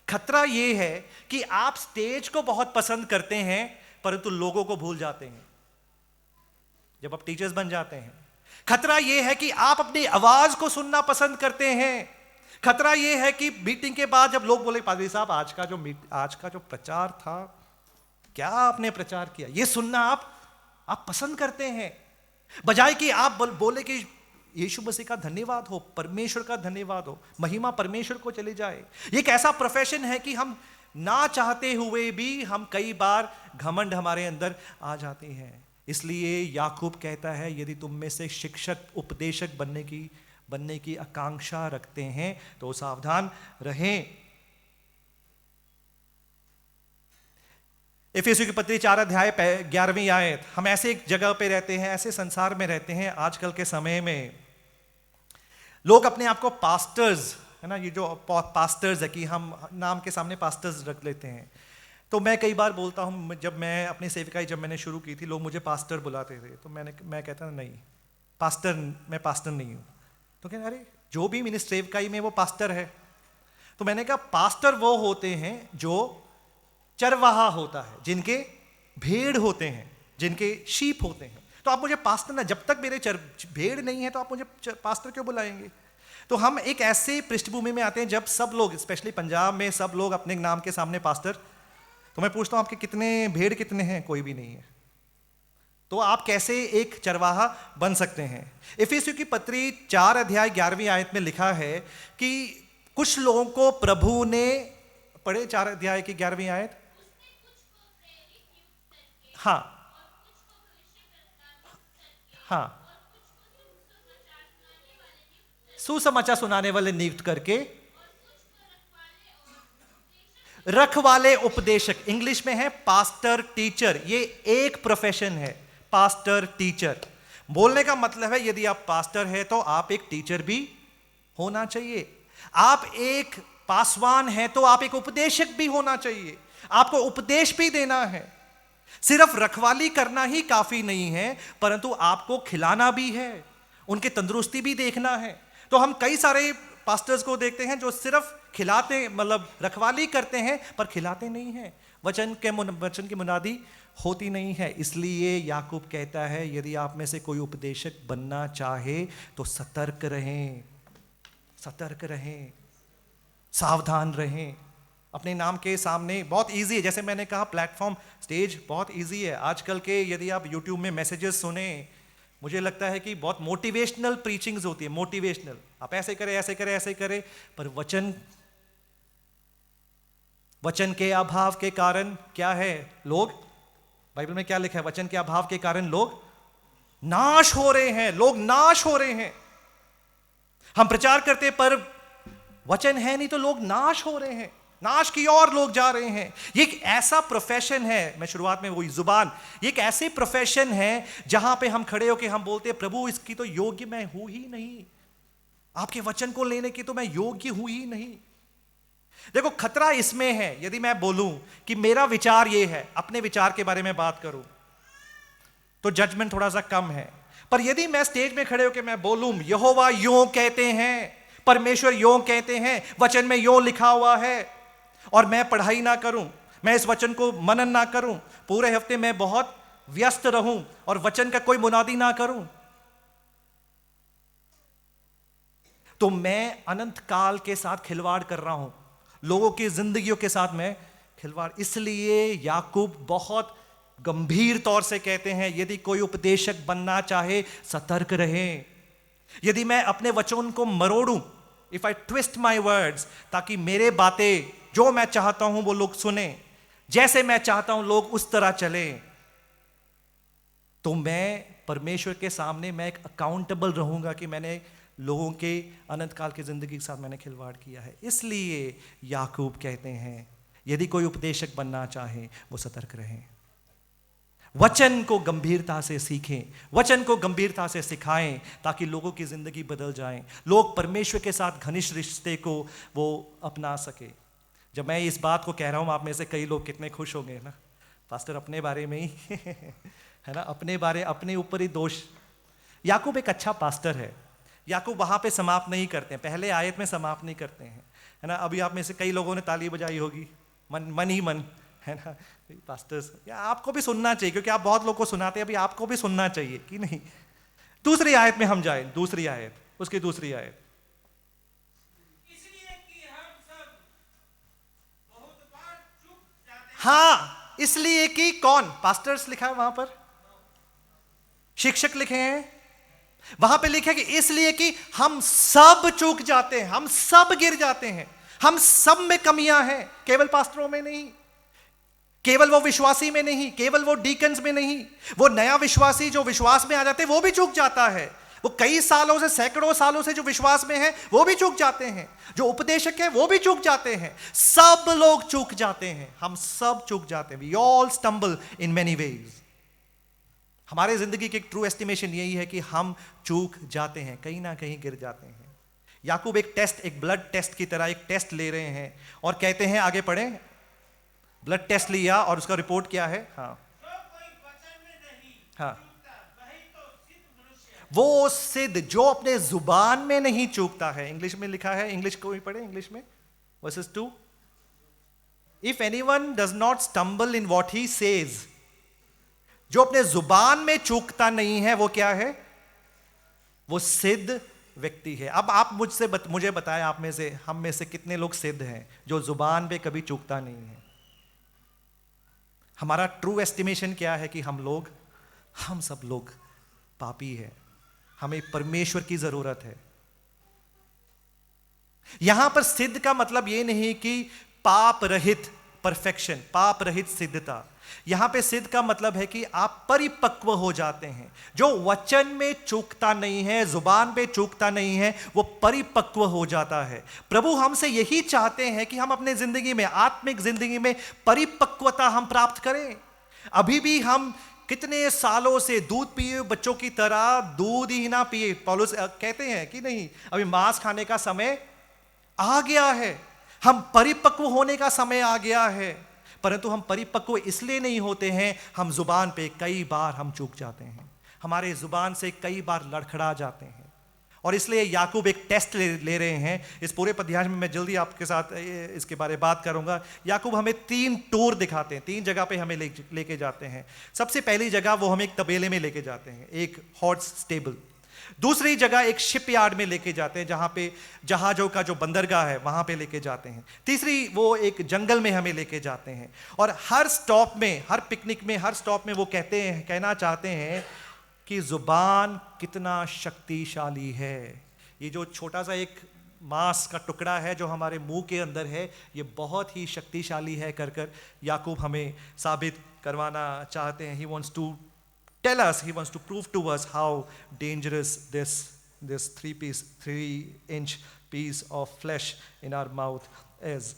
खतरा ये है कि आप स्टेज को बहुत पसंद करते हैं परंतु लोगों को भूल जाते हैं जब आप टीचर्स बन जाते हैं। खतरा ये है कि आप अपनी आवाज को सुनना पसंद करते हैं। खतरा ये है कि मीटिंग के बाद जब लोग बोले, पादरी साहब आज का जो प्रचार था, क्या आपने प्रचार किया, ये सुनना आप पसंद करते हैं, बजाय कि आप बोले कि यीशु मसीह का धन्यवाद हो, परमेश्वर का धन्यवाद हो, महिमा परमेश्वर को चली जाए। ये एक ऐसा प्रोफेशन है कि हम ना चाहते हुए भी हम कई बार घमंड हमारे अंदर आ जाते हैं। इसलिए याकूब कहता है, यदि तुम में से शिक्षक, उपदेशक बनने की आकांक्षा रखते हैं तो सावधान रहें। इफिसियों की पत्री 4 अध्याय 11वीं आयत। हम ऐसे एक जगह पे रहते हैं, ऐसे संसार में रहते हैं आजकल के समय में, लोग अपने आप को पास्टर्स, है ना, ये जो पास्टर्स है कि हम नाम के सामने पास्टर्स रख लेते हैं। तो मैं कई बार बोलता हूँ, जब मैं अपनी सेविकाई जब मैंने शुरू की थी, लोग मुझे पास्टर बुलाते थे, तो मैं कहता नहीं पास्टर, मैं पास्टर नहीं हूँ। तो कहते अरे जो भी मेरी सेविकाई में वो पास्टर है। तो मैंने कहा पास्टर वो होते हैं जो चरवाहा होता है, जिनके भेड़ होते हैं, जिनके शीप होते हैं। तो आप मुझे पास्टर ना, जब तक मेरे भेड़ नहीं है तो आप मुझे पास्टर क्यों बुलाएंगे? तो हम एक ऐसे पृष्ठभूमि में आते हैं जब सब लोग, स्पेशली पंजाब में, सब लोग अपने नाम के सामने पास्टर। तो मैं पूछता हूं आपके कितने भेड़ कितने हैं? कोई भी नहीं है। तो आप कैसे एक चरवाहा बन सकते हैं? इफिसियों की पत्री 4 अध्याय 11वीं आयत में लिखा है कि कुछ लोगों को प्रभु ने, पढ़े 4 अध्याय की 11वीं आयत। हाँ हाँ, सुसमाचार सुनाने वाले नियुक्त करके, रखवाले उपदेशक, इंग्लिश में है पास्टर टीचर। ये एक प्रोफेशन है, पास्टर टीचर। बोलने का मतलब है यदि आप पास्टर है तो आप एक टीचर भी होना चाहिए। आप एक पासवान है तो आप एक उपदेशक भी होना चाहिए। आपको उपदेश भी देना है। सिर्फ रखवाली करना ही काफी नहीं है, परंतु आपको खिलाना भी है, उनकी तंदुरुस्ती भी देखना है। तो हम कई सारे पास्टर्स को देखते हैं जो सिर्फ खिलाते, मतलब रखवाली करते हैं पर खिलाते नहीं हैं, वचन की मुनादी होती नहीं है। इसलिए याकूब कहता है यदि आप में से कोई उपदेशक बनना चाहे तो सतर्क रहें, सतर्क रहें, सावधान रहें। अपने नाम के सामने बहुत इजी है, जैसे मैंने कहा प्लेटफॉर्म, स्टेज बहुत इजी है। आजकल के यदि आप यूट्यूब में मैसेजेस सुने, मुझे लगता है कि बहुत मोटिवेशनल प्रीचिंग्स होती है, मोटिवेशनल, आप ऐसे करें ऐसे करें ऐसे करें, पर वचन के अभाव के कारण क्या है? लोग, बाइबल में क्या लिखा है? वचन के अभाव के कारण लोग नाश हो रहे हैं, लोग नाश हो रहे हैं। हम प्रचार करते पर वचन है नहीं तो लोग नाश हो रहे हैं, नाश की ओर लोग जा रहे हैं। ये एक ऐसा प्रोफेशन है, मैं शुरुआत में वही जुबान, ये एक ऐसी प्रोफेशन है जहां पे हम खड़े होकर हम बोलते हैं प्रभु इसकी तो योग्य मैं हूं ही नहीं, आपके वचन को लेने की तो मैं योग्य हूं ही नहीं। देखो खतरा इसमें है, यदि मैं बोलूं कि मेरा विचार ये है, अपने विचार के बारे में बात करूं तो जजमेंट थोड़ा सा कम है। पर यदि मैं स्टेज में खड़े होकर मैं बोलूं यहोवा यों कहते हैं, परमेश्वर यों कहते हैं, वचन में यों लिखा हुआ है, और मैं पढ़ाई ना करूं, मैं इस वचन को मनन ना करूं, पूरे हफ्ते में बहुत व्यस्त रहूं और वचन का कोई मुनादी ना करूं, तो मैं अनंत काल के साथ खिलवाड़ कर रहा हूं, लोगों की जिंदगियों के साथ मैं खिलवाड़। इसलिए याकूब बहुत गंभीर तौर से कहते हैं यदि कोई उपदेशक बनना चाहे सतर्क रहें। यदि मैं अपने वचन को मरोड़ूं, if I twist my words, ताकि मेरे बातें जो मैं चाहता हूं वो लोग सुने, जैसे मैं चाहता हूं लोग उस तरह चले, तो मैं परमेश्वर के सामने मैं एक अकाउंटेबल रहूंगा कि मैंने लोगों के अनंत काल की जिंदगी के साथ मैंने खिलवाड़ किया है। इसलिए याकूब कहते हैं यदि कोई उपदेशक बनना चाहे वो सतर्क रहें, वचन को गंभीरता से सीखें, वचन को गंभीरता से सिखाएं, ताकि लोगों की जिंदगी बदल जाए, लोग परमेश्वर के साथ घनिष्ठ रिश्ते को वो अपना सके। जब मैं इस बात को कह रहा हूं, आप में से कई लोग कितने खुश होंगे ना, पास्टर अपने बारे में ही है ना, अपने ऊपर ही दोष। याकूब एक अच्छा पास्टर है। याकूब वहां पे समाप्त नहीं करते हैं, पहले आयत में समाप्त नहीं करते हैं, है ना। अभी आप में से कई लोगों ने ताली बजाई होगी, मन ही मन, है ना, पास्टर्स, या आपको भी सुनना चाहिए क्योंकि आप बहुत लोगों को सुनाते हैं, अभी आपको भी सुनना चाहिए कि नहीं। दूसरी आयत में हम जाए, दूसरी आयत, उसकी दूसरी आयत, हाँ, इसलिए कि कौन? पास्टर्स लिखा है वहां पर, शिक्षक लिखे हैं, वहां पे लिखा है कि इसलिए कि हम सब चूक जाते हैं, हम सब गिर जाते हैं, हम सब में कमियां हैं, केवल पास्टरों में नहीं, केवल वो विश्वासी में नहीं, केवल वो डीकन्स में नहीं, वो नया विश्वासी जो विश्वास में आ जाते हैं वो भी चूक जाता है, वो कई सालों से, सैकड़ों सालों से जो विश्वास में है वो भी चूक जाते हैं, जो उपदेशक है वो भी चूक जाते हैं, सब लोग चूक जाते हैं, हम सब चूक जाते हैं। We all stumble in many ways. हमारे जिंदगी की एक ट्रू एस्टिमेशन यही है कि हम चूक जाते हैं, कहीं ना कहीं गिर जाते हैं। याकूब एक टेस्ट, एक ब्लड टेस्ट की तरह एक टेस्ट ले रहे हैं और कहते हैं, आगे पढ़ें, ब्लड टेस्ट लिया और उसका रिपोर्ट क्या है? हाँ, वो सिद्ध जो अपने जुबान में नहीं चूकता है। इंग्लिश में लिखा है, इंग्लिश को भी पढ़े, इंग्लिश में versus 2, if anyone does not stumble in what he says, जो अपने जुबान में चूकता नहीं है वो क्या है? वो सिद्ध व्यक्ति है। अब आप मुझे बताएं, आप में से, हम में से कितने लोग सिद्ध हैं जो जुबान पे कभी चूकता नहीं है? हमारा ट्रू एस्टिमेशन क्या है कि हम सब लोग पापी हैं, हमें परमेश्वर की जरूरत है। यहां पर सिद्ध का मतलब यह नहीं कि पाप रहित परफेक्शन, पाप रहित सिद्धता। यहां पे सिद्ध का मतलब है कि आप परिपक्व हो जाते हैं। जो वचन में चूकता नहीं है, जुबान पे चूकता नहीं है, वो परिपक्व हो जाता है। प्रभु हमसे यही चाहते हैं कि हम अपने जिंदगी में, आत्मिक जिंदगी में परिपक्वता हम प्राप्त करें। अभी भी हम कितने सालों से दूध पिए बच्चों की तरह दूध ही ना पिए। पौलुस कहते हैं कि नहीं, अभी मांस खाने का समय आ गया है, हम परिपक्व होने का समय आ गया है। परंतु हम परिपक्व इसलिए नहीं होते हैं, हम जुबान पे कई बार हम चूक जाते हैं, हमारे जुबान से कई बार लड़खड़ा जाते हैं। और इसलिए याकूब एक टेस्ट ले रहे हैं। इस पूरे अध्याय में मैं जल्दी आपके साथ इसके बारे में बात करूंगा। याकूब हमें 3 टूर दिखाते हैं, 3 जगह पे हमें लेके जाते हैं। सबसे पहली जगह वो हमें एक तबेले में लेके जाते हैं, एक हॉर्स स्टेबल। दूसरी जगह एक शिपयार्ड में लेके जाते हैं, जहां पे जहाजों का जो बंदरगाह है वहां पे लेके जाते हैं। तीसरी वो एक जंगल में हमें लेके जाते हैं। और हर स्टॉप में, हर पिकनिक में, हर स्टॉप में वो कहना चाहते हैं कि जुबान कितना शक्तिशाली है। ये जो छोटा सा एक मांस का टुकड़ा है जो हमारे मुंह के अंदर है, ये बहुत ही शक्तिशाली है कर याकूब हमें साबित करवाना चाहते हैं। He wants to tell us, he wants to prove to us how dangerous this 3-inch piece of flesh in our mouth is.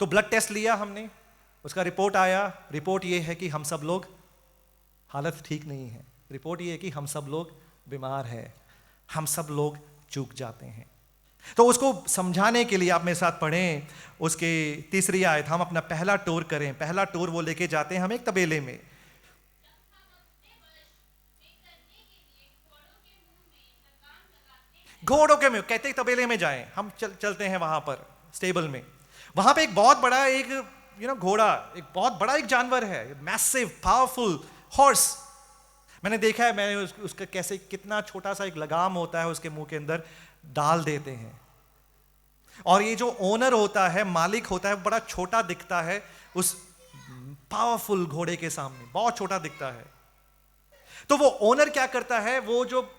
तो ब्लड टेस्ट लिया हमने, उसका रिपोर्ट आया। रिपोर्ट ये है कि हम सब लोग हालत ठीक नहीं है। रिपोर्ट ये है कि हम सब लोग बीमार हैं, हम सब लोग चूक जाते हैं। तो उसको समझाने के लिए आप मेरे साथ पढ़ें उसके तीसरी आयत। हम अपना पहला टूर करें। पहला टूर वो लेके जाते हैं हम एक तबेले में। घोड़ों के में कहते तबेले में जाएं, हम चलते हैं वहां पर स्टेबल में। वहां पे एक बहुत बड़ा एक घोड़ा, एक बहुत बड़ा एक जानवर है, मैसिव पावरफुल हॉर्स। मैंने देखा है, मैंने उसका कैसे कितना छोटा सा एक लगाम होता है उसके मुंह के अंदर डाल देते हैं। और ये जो ओनर होता है, मालिक होता है, बड़ा छोटा दिखता है उस पावरफुल घोड़े के सामने, बहुत छोटा दिखता है। तो वो ओनर क्या करता है, वो जो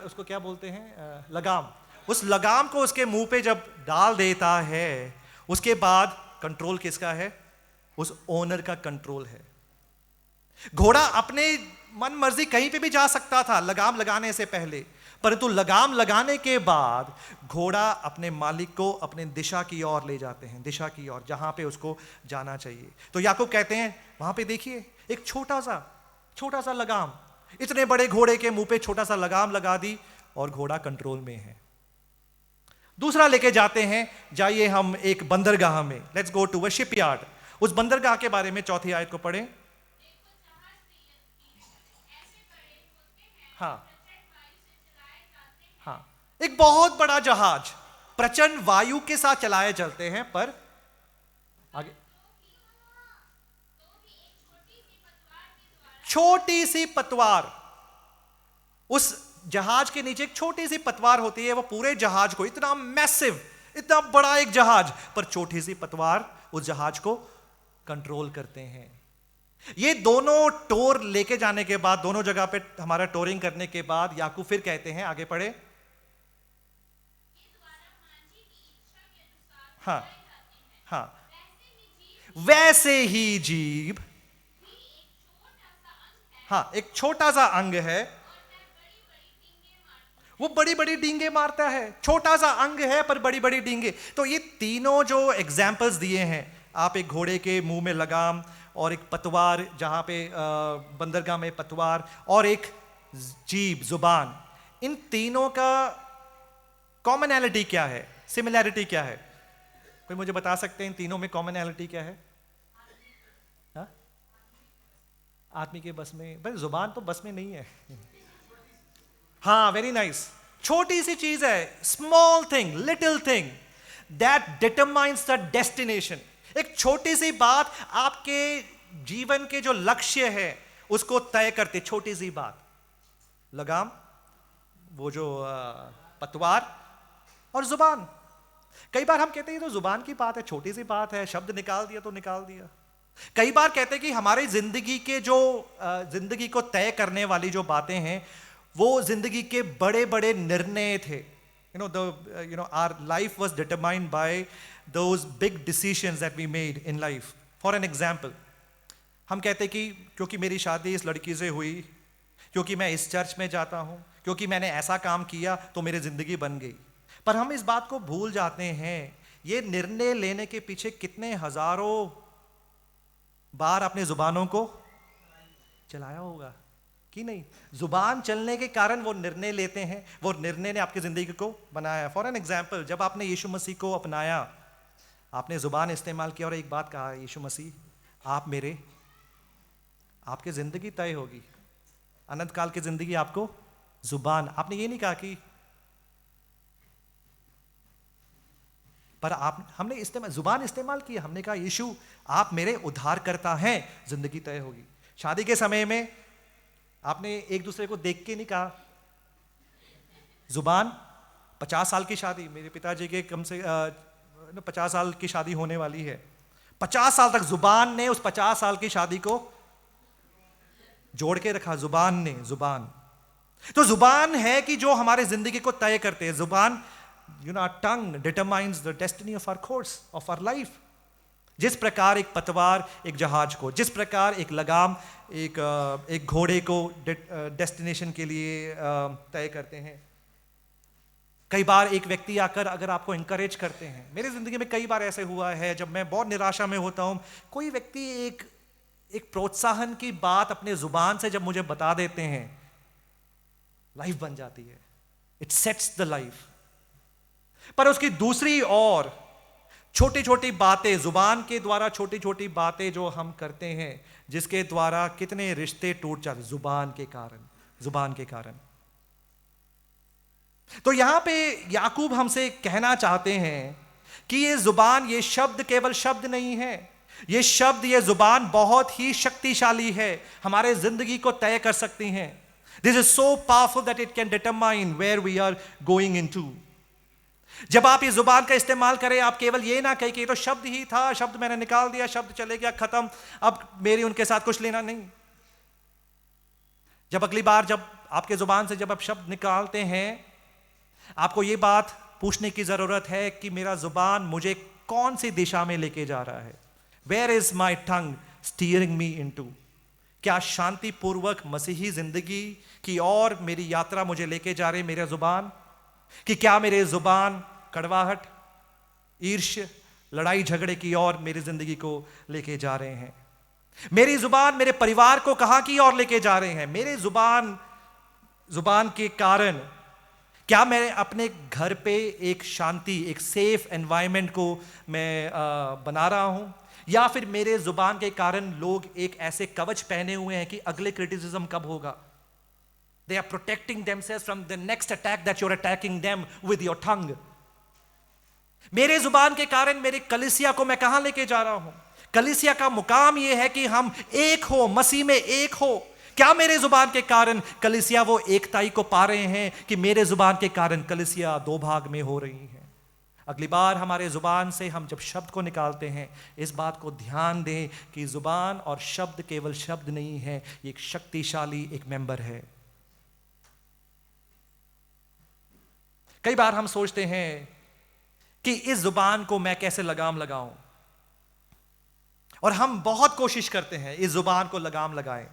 उसको क्या बोलते हैं, लगाम, उस लगाम को उसके मुंह पे जब डाल देता है, उसके बाद कंट्रोल किसका है? उस ओनर का कंट्रोल है। घोड़ा अपने मन मर्जी कहीं पे भी जा सकता था लगाम लगाने से पहले, परंतु लगाम लगाने के बाद घोड़ा अपने मालिक को अपने दिशा की ओर ले जाते हैं, दिशा की ओर जहां पे उसको जाना चाहिए। तो याकूब कहते हैं वहां पे देखिए एक छोटा सा लगाम, इतने बड़े घोड़े के मुंह पे छोटा सा लगाम लगा दी और घोड़ा कंट्रोल में है। दूसरा लेके जाते हैं, जाइए हम एक बंदरगाह में, let's go to a shipyard. उस बंदरगाह के बारे में चौथी आयत को पढ़ें। हाँ, एक बहुत बड़ा जहाज प्रचंड वायु के साथ चलाए चलते हैं, पर आगे छोटी सी पतवार, उस जहाज के नीचे एक छोटी सी पतवार होती है, वो पूरे जहाज को, इतना मैसिव, इतना बड़ा एक जहाज, पर छोटी सी पतवार उस जहाज को कंट्रोल करते हैं। ये दोनों टूर लेके जाने के बाद, दोनों जगह पे हमारा टूरिंग करने के बाद याकूब फिर कहते हैं, आगे पढ़े। हाँ, वैसे ही जीभ, हाँ, एक छोटा सा अंग है वो बड़ी बड़ी डींगे मारता है, छोटा सा अंग है पर बड़ी बड़ी डींगे। तो ये तीनों जो एग्जाम्पल्स दिए हैं, आप एक घोड़े के मुंह में लगाम और एक पतवार, जहाँ पे बंदरगाह में पतवार, और एक जीभ जुबान, इन तीनों का कॉमनैलिटी क्या है, सिमिलैरिटी क्या है? कोई मुझे बता सकते हैं इन तीनों में कॉमनैलिटी क्या है? हाँ? आदमी के बस में, भाई जुबान तो बस में नहीं है। हाँ, वेरी नाइस। छोटी सी चीज है, small thing, little thing that determines the destination. एक छोटी सी बात आपके जीवन के जो लक्ष्य है उसको तय करते। छोटी सी बात, लगाम, वो जो पतवार और जुबान। कई बार हम कहते हैं तो जुबान की बात है, छोटी सी बात है, शब्द निकाल दिया तो निकाल दिया। कई बार कहते हैं कि हमारी जिंदगी के जो जिंदगी को तय करने वाली जो बातें हैं वो जिंदगी के बड़े बड़े निर्णय थे। Our life was determined by those big decisions that we made in life. For an example, हम कहते हैं कि क्योंकि मेरी शादी इस लड़की से हुई, क्योंकि मैं इस चर्च में जाता हूं, क्योंकि मैंने ऐसा काम किया तो मेरी जिंदगी बन गई। पर हम इस बात को भूल जाते हैं, ये निर्णय लेने के पीछे कितने हजारों बार अपने जुबानों को चलाया होगा कि नहीं? जुबान चलने के कारण वो निर्णय लेते हैं, वो निर्णय ने आपकी जिंदगी को बनाया। फॉर एन एग्जाम्पल, जब आपने यीशु मसीह को अपनाया, आपने जुबान इस्तेमाल किया और एक बात कहा, यीशु मसीह आप मेरे, आपकी जिंदगी तय होगी, अनंत काल की जिंदगी आपको जुबान। आपने ये नहीं कहा कि, पर हमने जुबान इस्तेमाल की, हमने कहा यीशु आप मेरे उद्धारकर्ता हैं, जिंदगी तय होगी। शादी के समय में आपने एक दूसरे को देख के नहीं कहा, जुबान। 50 साल की शादी, मेरे पिताजी के कम से 50 साल की शादी होने वाली है, 50 साल तक जुबान ने उस 50 साल की शादी को जोड़ के रखा, जुबान ने, जुबान। तो जुबान है कि जो हमारे जिंदगी को तय करते हैं। जुबान, our tongue determines the destiny of our course of our life. जिस प्रकार एक पतवार एक जहाज को, जिस प्रकार एक लगाम एक घोड़े को डेस्टिनेशन के लिए तय करते हैं। कई बार एक व्यक्ति आकर अगर आपको इंकरेज करते हैं, मेरी जिंदगी में कई बार ऐसे हुआ है, जब मैं बहुत निराशा में होता हूं, कोई व्यक्ति एक प्रोत्साहन की बात अपने जुबान से जब मुझे बता देते हैं, लाइफ बन जाती है। It sets the life. पर उसकी दूसरी ओर छोटी छोटी बातें, जुबान के द्वारा छोटी छोटी बातें जो हम करते हैं, जिसके द्वारा कितने रिश्ते टूट जाते, जुबान के कारण, जुबान के कारण। तो यहां पे याकूब हमसे कहना चाहते हैं कि ये जुबान, ये शब्द केवल शब्द नहीं है, ये शब्द, ये जुबान बहुत ही शक्तिशाली है, हमारे जिंदगी को तय कर सकती हैं। This is so powerful that it can determine where we are going into. जब आप इस जुबान का इस्तेमाल करें, आप केवल ये ना कहें कि ये तो शब्द ही था, शब्द मैंने निकाल दिया, शब्द चले गया, खत्म, अब मेरी उनके साथ कुछ लेना नहीं। जब अगली बार जब आपके जुबान से जब आप शब्द निकालते हैं, आपको ये बात पूछने की जरूरत है कि मेरा जुबान मुझे कौन सी दिशा में लेके जा रहा है। Where is my tongue steering me into? क्या शांतिपूर्वक मसीही जिंदगी की ओर मेरी यात्रा मुझे लेके जा रही मेरा जुबान, कि क्या मेरे जुबान कड़वाहट, ईर्ष्य, लड़ाई झगड़े की ओर मेरी जिंदगी को लेके जा रहे हैं? मेरी जुबान मेरे परिवार को कहां की ओर लेके जा रहे हैं? मेरे जुबान के कारण क्या मैं अपने घर पे एक शांति, एक सेफ एनवायरनमेंट को मैं बना रहा हूं, या फिर मेरे जुबान के कारण लोग एक ऐसे कवच पहने हुए हैं कि अगले क्रिटिसिज्म कब होगा? They are protecting themselves from the next attack that you're attacking them with your tongue. मेरे जुबान के कारण मेरे कलीसिया को मैं कहां लेके जा रहा हूं? कलीसिया का मुकाम यह है कि हम एक हो, मसीह में एक हो। क्या मेरे जुबान के कारण कलीसिया वो एकताई को पा रहे हैं कि मेरे जुबान के कारण कलीसिया दो भाग में हो रही है? अगली बार हमारे जुबान से हम जब शब्द को निकालते हैं, इस बात को ध्यान दें कि जुबान और शब्द केवल शब्द नहीं है, एक शक्तिशाली एक मेंबर है। कई बार हम सोचते हैं कि इस जुबान को मैं कैसे लगाम लगाऊं, और हम बहुत कोशिश करते हैं इस जुबान को लगाम लगाएं,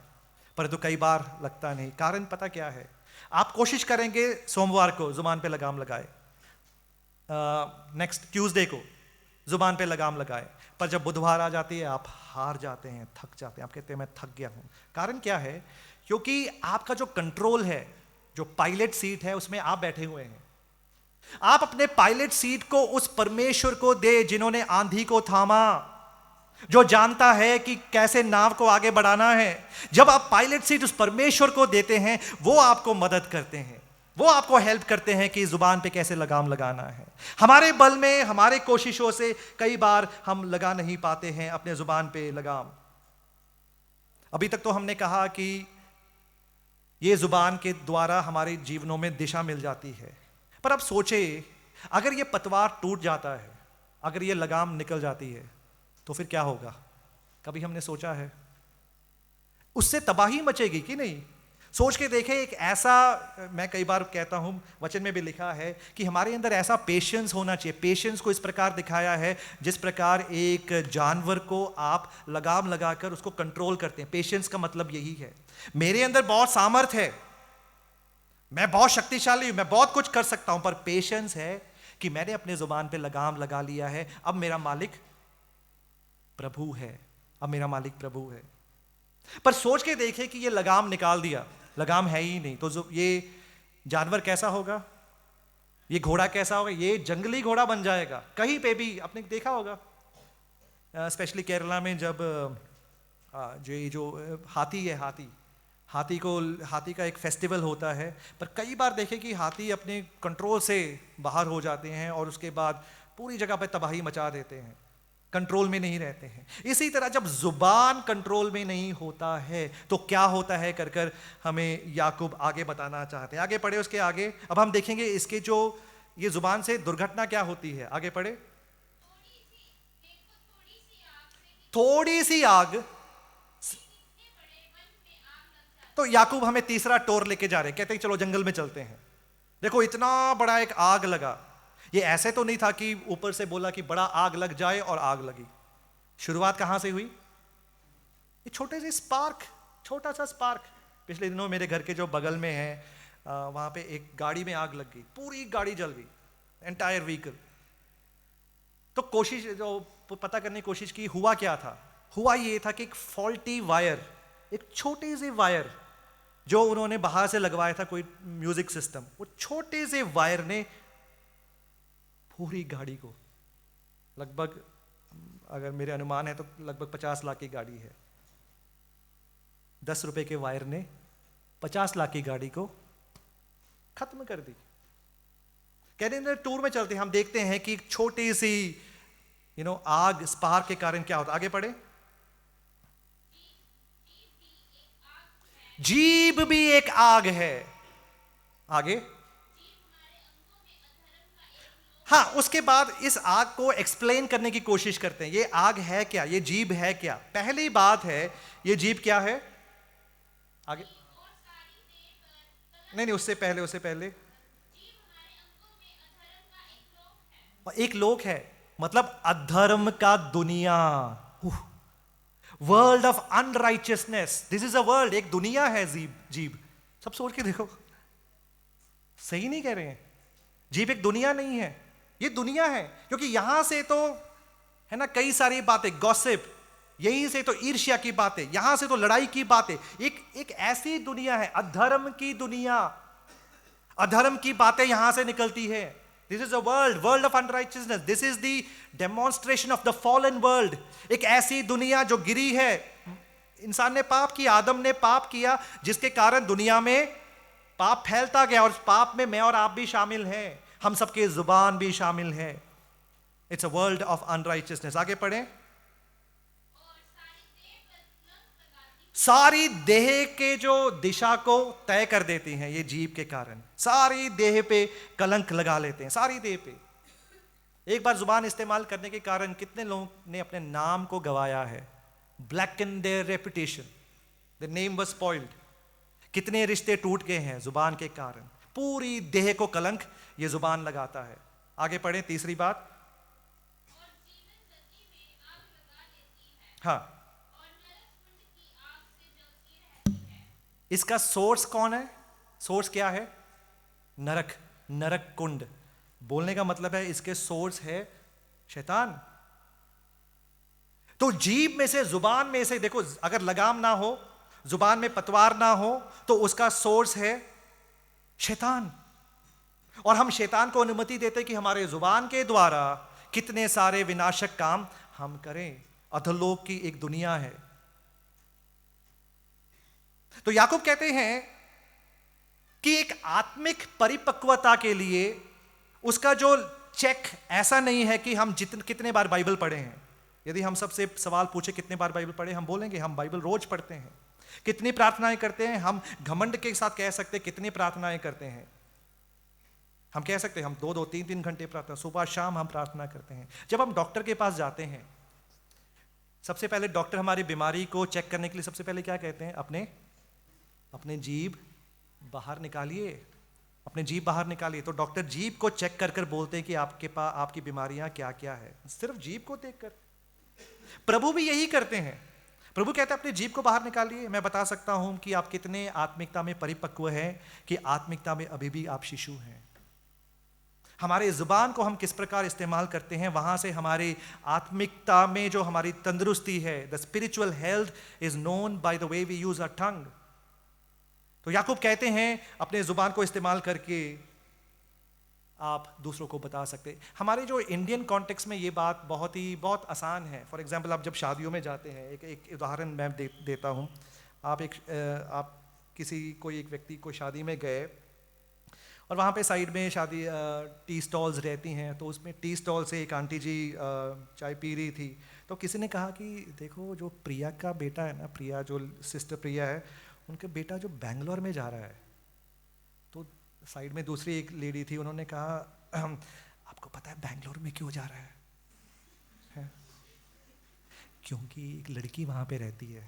परंतु कई बार लगता नहीं। कारण पता क्या है? आप कोशिश करेंगे सोमवार को जुबान पे लगाम लगाए, नेक्स्ट ट्यूसडे को जुबान पे लगाम लगाए, पर जब बुधवार आ जाती है आप हार जाते हैं, थक जाते हैं, आप कहते हैं मैं थक गया हूं। कारण क्या है? क्योंकि आपका जो कंट्रोल है, जो पायलट सीट है, उसमें आप बैठे हुए हैं। आप अपने पायलट सीट को उस परमेश्वर को दे जिन्होंने आंधी को थामा, जो जानता है कि कैसे नाव को आगे बढ़ाना है। जब आप पायलट सीट उस परमेश्वर को देते हैं, वो आपको मदद करते हैं, वो आपको हेल्प करते हैं कि जुबान पे कैसे लगाम लगाना है। हमारे बल में, हमारे कोशिशों से कई बार हम लगा नहीं पाते हैं अपने जुबान पे लगाम। अभी तक तो हमने कहा कि ये जुबान के द्वारा हमारे जीवनों में दिशा मिल जाती है, पर अब सोचे अगर ये पतवार टूट जाता है, अगर ये लगाम निकल जाती है, तो फिर क्या होगा? कभी हमने सोचा है? उससे तबाही मचेगी कि नहीं? सोच के देखें, एक ऐसा, मैं कई बार कहता हूं, वचन में भी लिखा है कि हमारे अंदर ऐसा पेशेंस होना चाहिए। पेशेंस को इस प्रकार दिखाया है जिस प्रकार एक जानवर को आप लगाम लगाकर उसको कंट्रोल करते हैं। पेशेंस का मतलब यही है, मेरे अंदर बहुत सामर्थ है, मैं बहुत शक्तिशाली हूं, मैं बहुत कुछ कर सकता हूं, पर पेशेंस है कि मैंने अपने जुबान पे लगाम लगा लिया है। अब मेरा मालिक प्रभु है, अब मेरा मालिक प्रभु है। पर सोच के देखे कि ये लगाम निकाल दिया, लगाम है ही नहीं, तो जो ये जानवर कैसा होगा, ये घोड़ा कैसा होगा? ये जंगली घोड़ा बन जाएगा। कहीं पे भी आपने देखा होगा, स्पेशली केरला में, जब जो हाथी है, हाथी का एक फेस्टिवल होता है, पर कई बार देखे कि हाथी अपने कंट्रोल से बाहर हो जाते हैं और उसके बाद पूरी जगह पे तबाही मचा देते हैं, कंट्रोल में नहीं रहते हैं। इसी तरह जब जुबान कंट्रोल में नहीं होता है तो क्या होता है कर कर हमें याकूब आगे बताना चाहते हैं। आगे पढ़े, उसके आगे अब हम देखेंगे इसके जो ये जुबान से दुर्घटना क्या होती है। आगे पढ़े, थोड़ी सी आग, तो याकूब हमें तीसरा टोर लेके जा रहे हैं, कहते हैं चलो जंगल में चलते हैं। देखो इतना बड़ा एक आग लगा, ये ऐसे तो नहीं था कि ऊपर से बोला कि बड़ा आग लग जाए और आग लगी। शुरुआत कहां से हुई? ये छोटे से स्पार्क, छोटा सा स्पार्क। पिछले दिनों मेरे घर के जो बगल में है, वहां पे एक गाड़ी में आग लग गई, पूरी गाड़ी जल गई, एंटायर व्हीकल। तो कोशिश, जो पता करने की कोशिश की, हुआ क्या था? हुआ ये था कि एक फॉल्टी वायर, एक छोटे से वायर जो उन्होंने बाहर से लगवाया था, कोई म्यूजिक सिस्टम, वो छोटे से वायर ने पूरी गाड़ी को, लगभग अगर मेरे अनुमान है तो लगभग 50 लाख की गाड़ी है, 10 रुपए के वायर ने 50 लाख की गाड़ी को खत्म कर दी। कहने टूर में चलते हैं, हम देखते हैं कि एक छोटी सी आग, स्पार्क के कारण क्या होता। आगे पढ़े, जीभ भी एक आग है। आगे, हाँ, उसके बाद इस आग को एक्सप्लेन करने की कोशिश करते हैं। ये आग है क्या, ये जीभ है क्या? पहली बात है, ये जीभ क्या है? आगे नहीं, उससे पहले एक लोक है, मतलब अधर्म का दुनिया, world of unrighteousness. This is a world, एक दुनिया है जीभ। सब सोच के देखो, सही नहीं कह रहे हैं? जीभ एक दुनिया नहीं है, ये दुनिया है, क्योंकि यहां से तो है ना कई सारी बातें, गॉसिप, यहीं से तो ईर्ष्या की बातें, यहां से तो लड़ाई की बातें। एक ऐसी दुनिया है, अधर्म की दुनिया, अधर्म की बातें यहां से निकलती है। This is a world of unrighteousness, this is the demonstration of the fallen world. एक ऐसी दुनिया जो गिरी है, इंसान ने पाप किया, आदम ने पाप किया, जिसके कारण दुनिया में पाप फैलता गया, और उस पाप में मैं और आप भी शामिल हैं, हम सबके जुबान भी शामिल है। It's a world of unrighteousness. आगे पढ़ें, सारी देह के जो दिशा को तय कर देती हैं, ये जीभ के कारण सारी देह पे कलंक लगा लेते हैं, सारी देह पे। एक बार जुबान इस्तेमाल करने के कारण कितने लोगों ने अपने नाम को गवाया है, black in their reputation, the name was spoiled. कितने रिश्ते टूट गए हैं जुबान के कारण। पूरी देह को कलंक ये जुबान लगाता है। आगे पढ़ें, तीसरी बात, हाँ, इसका सोर्स कौन है? सोर्स क्या है? नरक, नरक कुंड। बोलने का मतलब है इसके सोर्स है शैतान। तो जीभ में से, जुबान में से, देखो अगर लगाम ना हो, जुबान में पतवार ना हो, तो उसका सोर्स है शैतान। और हम शैतान को अनुमति देते कि हमारे जुबान के द्वारा कितने सारे विनाशक काम हम करें। अधोलोक की एक दुनिया है। तो याकूब कहते हैं कि एक आत्मिक परिपक्वता के लिए उसका जो चेक ऐसा नहीं है कि हम कितने बार बाइबल पढ़े हैं। यदि हम सबसे सवाल पूछे कितने बार बाइबल पढ़े, हम बोलेंगे हम बाइबल रोज पढ़ते हैं। कितनी प्रार्थनाएं करते हैं, हम घमंड के साथ कह सकते हैं कितनी प्रार्थनाएं करते हैं। हम कह सकते हैं हम 2-2, 3-3 घंटे प्रार्थना, सुबह शाम हम प्रार्थना करते हैं। जब हम डॉक्टर के पास जाते हैं, सबसे पहले डॉक्टर हमारी बीमारी को चेक करने के लिए सबसे पहले क्या कहते हैं? अपने जीभ बाहर निकालिए, अपने जीभ बाहर निकालिए। तो डॉक्टर जीभ को चेक कर कर बोलते हैं कि आपके पास आपकी बीमारियां क्या क्या है, सिर्फ जीभ को देखकर। प्रभु भी यही करते हैं। प्रभु कहते हैं अपने जीभ को बाहर निकालिए। मैं बता सकता हूं कि आप कितने आत्मिकता में परिपक्व हैं, कि आत्मिकता में अभी भी आप शिशु हैं। हमारे जुबान को हम किस प्रकार इस्तेमाल करते हैं, वहां से हमारी आत्मिकता में जो हमारी तंदुरुस्ती है, the spiritual health is known by the way we use our tongue. तो याकूब कहते हैं अपने जुबान को इस्तेमाल करके आप दूसरों को बता सकते। हमारे जो इंडियन कॉन्टेक्स्ट में ये बात बहुत आसान है। फॉर एग्जांपल, आप जब शादियों में जाते हैं, एक उदाहरण मैं देता हूँ। आप कोई एक व्यक्ति को शादी में गए और वहाँ पे साइड में शादी टी स्टॉल्स रहती हैं। तो उसमें टी स्टॉल से एक आंटी जी चाय पी रही थी। तो किसी ने कहा कि देखो जो प्रिया का बेटा है ना, प्रिया जो सिस्टर प्रिया है, उनका बेटा जो बैंगलोर में जा रहा है। तो साइड में दूसरी एक लेडी थी, उन्होंने कहा आपको पता है बैंगलोर में क्यों जा रहा है? क्योंकि एक लड़की वहाँ पे रहती है,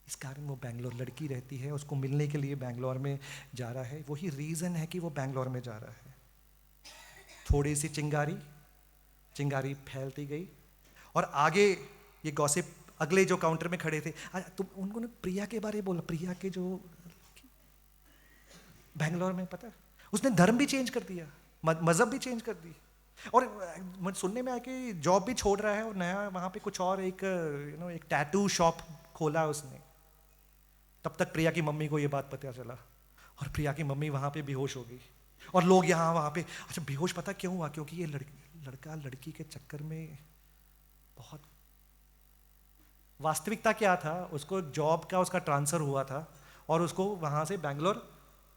इस कारण वो बैंगलोर, लड़की रहती है, उसको मिलने के लिए बैंगलोर में जा रहा है। वही रीज़न है कि वो बैंगलोर में जा रहा है। थोड़ी सी चिंगारी फैलती गई और आगे ये गॉसिप, अगले जो काउंटर में खड़े थे, तुम उन्होंने प्रिया के बारे में बोला, प्रिया के जो बैंगलोर में, पता है उसने धर्म भी चेंज कर दिया, मजहब भी चेंज कर दी, और सुनने में आया कि जॉब भी छोड़ रहा है और नया वहाँ पे कुछ और एक टैटू शॉप खोला उसने। तब तक प्रिया की मम्मी को ये बात पता चला और प्रिया की मम्मी वहाँ पे बेहोश हो गई। और लोग वहाँ पे, अच्छा बेहोश पता क्यों हुआ? क्योंकि ये लड़का लड़की के चक्कर में बहुत, वास्तविकता क्या था, उसको जॉब का उसका ट्रांसफर हुआ था और उसको वहाँ से बैंगलोर,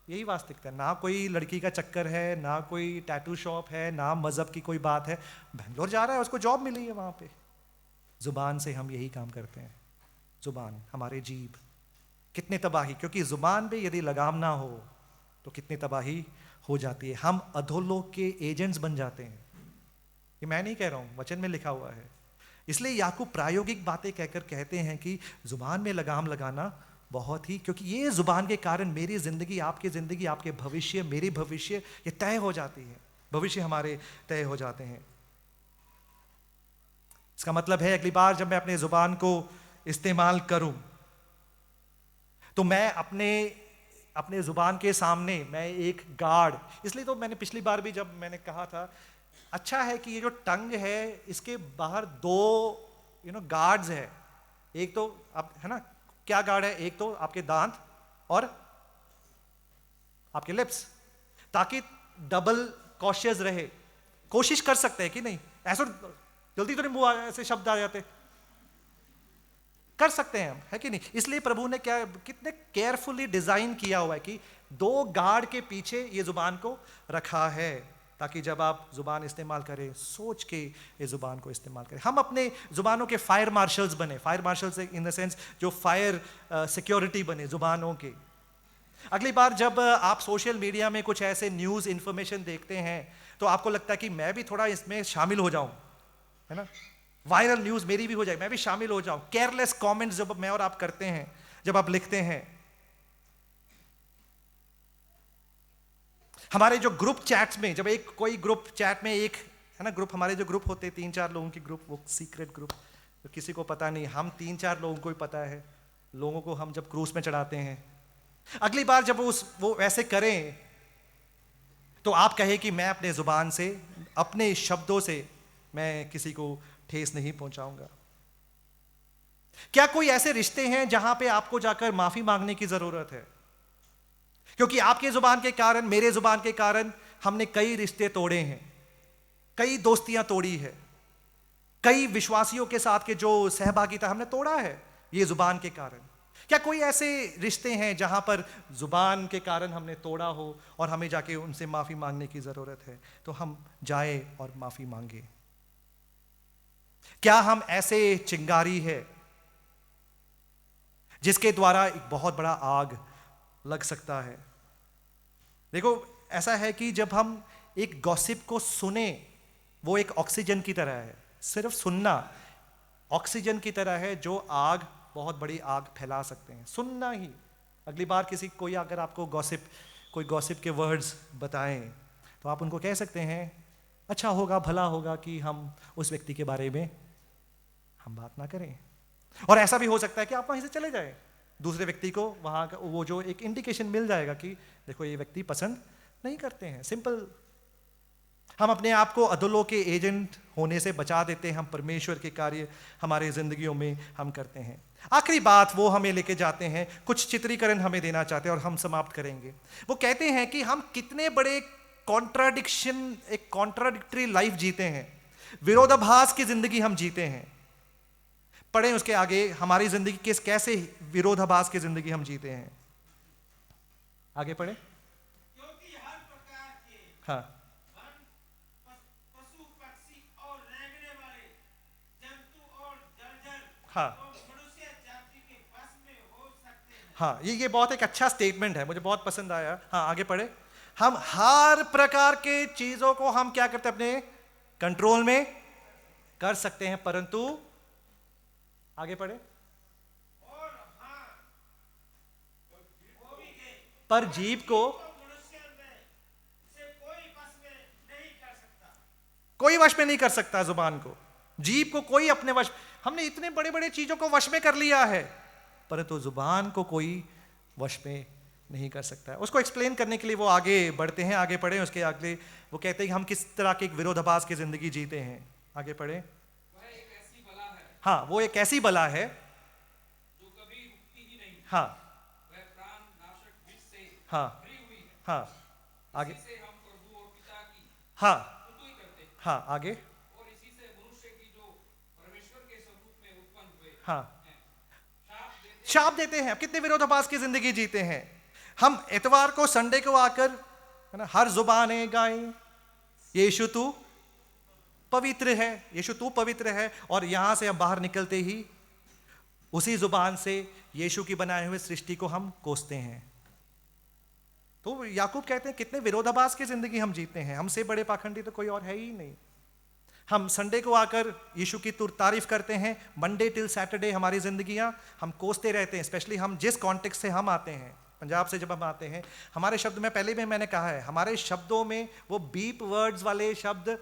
यही वास्तविकता है। ना कोई लड़की का चक्कर है, ना कोई टैटू शॉप है, ना मजहब की कोई बात है, बैंगलोर जा रहा है, उसको जॉब मिली है वहाँ पे। जुबान से हम यही काम करते हैं। जुबान, हमारे जीभ, कितने तबाही, क्योंकि जुबान पे यदि लगाम ना हो तो कितनी तबाही हो जाती है। हम अधोलोक के एजेंट्स बन जाते हैं। ये मैं नहीं कह रहा हूँ, वचन में लिखा हुआ है। इसलिए याकूब प्रायोगिक बातें कहकर कहते हैं कि जुबान में लगाम लगाना बहुत ही, क्योंकि ये जुबान के कारण मेरी जिंदगी, आपके भविष्य, मेरी भविष्य ये तय हो जाती है। भविष्य हमारे तय हो जाते हैं। इसका मतलब है अगली बार जब मैं अपने जुबान को इस्तेमाल करूं तो मैं अपने जुबान के सामने मैं एक गार्ड, इसलिए तो मैंने पिछली बार भी जब मैंने कहा था, अच्छा है कि ये जो टंग है इसके बाहर 2 गार्ड्स है। एक तो आप, है ना, क्या गार्ड है? एक तो आपके दांत और आपके लिप्स, ताकि डबल कॉशियस रहे। कोशिश कर सकते हैं कि नहीं, ऐसा जल्दी तो नहीं मुंह ऐसे शब्द आ जाते, कर सकते हैं हम, है कि नहीं? इसलिए प्रभु ने कितने केयरफुली डिजाइन किया हुआ है कि 2 गार्ड के पीछे ये जुबान को रखा है, ताकि जब आप जुबान इस्तेमाल करें सोच के ये जुबान को इस्तेमाल करें। हम अपने जुबानों के फायर मार्शल्स बने, fire marshals in the sense जो फायर सिक्योरिटी बने जुबानों के। अगली बार जब आप सोशल मीडिया में कुछ ऐसे न्यूज़ इंफॉर्मेशन देखते हैं तो आपको लगता है कि मैं भी थोड़ा इसमें शामिल हो जाऊं, है ना, वायरल न्यूज़ मेरी भी हो जाए, मैं भी शामिल हो जाऊं। केयरलेस कमेंट्स जब मैं और आप करते हैं, जब आप लिखते हैं, हमारे जो ग्रुप चैट्स में, जब कोई ग्रुप चैट में एक, है ना, ग्रुप, हमारे जो ग्रुप होते हैं 3-4 लोगों की ग्रुप, वो सीक्रेट ग्रुप, तो किसी को पता नहीं, हम 3-4 लोगों को ही पता है। लोगों को हम जब क्रूज में चढ़ाते हैं अगली बार जब वो वैसे करें तो आप कहे कि मैं अपने जुबान से, अपने शब्दों से मैं किसी को ठेस नहीं पहुंचाऊंगा। क्या कोई ऐसे रिश्ते हैं जहां पे आपको जाकर माफी मांगने की जरूरत है? क्योंकि आपके जुबान के कारण, मेरे जुबान के कारण हमने कई रिश्ते तोड़े हैं, कई दोस्तियां तोड़ी है, कई विश्वासियों के साथ के जो सहभागिता हमने तोड़ा है ये जुबान के कारण। क्या कोई ऐसे रिश्ते हैं जहां पर जुबान के कारण हमने तोड़ा हो और हमें जाके उनसे माफी मांगने की जरूरत है? तो हम जाए और माफी मांगे। क्या हम ऐसे चिंगारी है जिसके द्वारा एक बहुत बड़ा आग लग सकता है? देखो, ऐसा है कि जब हम एक गॉसिप को सुने, वो एक ऑक्सीजन की तरह है। सिर्फ सुनना ऑक्सीजन की तरह है जो आग, बहुत बड़ी आग फैला सकते हैं। सुनना ही। अगली बार कोई अगर आपको कोई गॉसिप के वर्ड्स बताएं तो आप उनको कह सकते हैं, अच्छा होगा, भला होगा कि हम उस व्यक्ति के बारे में हम बात ना करें। और ऐसा भी हो सकता है कि आप वहीं से चले जाएं, दूसरे व्यक्ति को वहां का वो जो एक इंडिकेशन मिल जाएगा कि देखो ये व्यक्ति पसंद नहीं करते हैं। सिंपल। हम अपने आप को अधोलोक के एजेंट होने से बचा देते हैं। हम परमेश्वर के कार्य हमारे जिंदगियों में हम करते हैं। आखिरी बात वो हमें लेके जाते हैं, कुछ चित्रीकरण हमें देना चाहते हैं और हम समाप्त करेंगे। वो कहते हैं कि हम कितने बड़े एक कॉन्ट्राडिक्टरी लाइफ जीते हैं, विरोधाभास की जिंदगी हम जीते हैं। पढ़ें उसके आगे, हमारी जिंदगी कैसे विरोधाभास की जिंदगी हम जीते हैं। आगे पढ़ें। क्योंकि हर प्रकार के हाँ, पशु पक्षी और रेंगने वाले जंतु और जलचर हाँ, मनुष्य जाति के बस में हो सकते हैं। हाँ, ये बहुत एक अच्छा स्टेटमेंट है, मुझे बहुत पसंद आया। हाँ, आगे पढ़े। हम हर प्रकार के चीजों को हम क्या करते हैं, अपने कंट्रोल में कर सकते हैं, परंतु आगे पढ़े। और हाँ, वो भी है, पर जीव को मनुष्य में से कोई बस में नहीं कर सकता। कोई वश में नहीं कर सकता। जुबान को, जीव को कोई अपने वश, हमने इतने बड़े बड़े चीजों को वश में कर लिया है, परंतु जुबान को कोई वश में नहीं कर सकता है। उसको एक्सप्लेन करने के लिए वो आगे बढ़ते हैं। आगे पढ़े उसके आगे वो कहते हैं कि हम किस तरह के एक विरोधाभास की जिंदगी जीते हैं। आगे पढ़े। वह एक ऐसी बला है हाँ, वो एक ऐसी बला है जो कभी रुकती ही नहीं। हाँ, वह प्राण नाशक विष से हाँ, भरी हुई है। हाँ, आगे। इसी से हम प्रभु और पिता की हाँ, स्तुति करते हैं हाँ, आगे। और इसी से मनुष्य की जो परमेश्वर के स्वरूप में उत्पन्न हुए हाँ, हैं शाप देते हैं। अब कितने विरोधाभास की जिंदगी जीते हैं हम। इतवार को, संडे को आकर, है ना, हर जुबाने गाए यीशु तू पवित्र है, यीशु तू पवित्र है, और यहां से हम बाहर निकलते ही उसी जुबान से यीशु की बनाए हुए सृष्टि को हम कोसते हैं। तो याकूब कहते हैं कितने विरोधाभास की जिंदगी हम जीते हैं। हमसे बड़े पाखंडी तो कोई और है ही नहीं। हम संडे को आकर यीशु की तारीफ करते हैं, मंडे टिल सैटरडे हमारी जिंदगियां हम कोसते रहते हैं। स्पेशली हम जिस कॉन्टेक्स्ट से हम आते हैं, पंजाब से जब हम आते हैं, हमारे शब्द में, पहले भी मैंने कहा है, हमारे शब्दों में वो बीप वर्ड्स वाले शब्द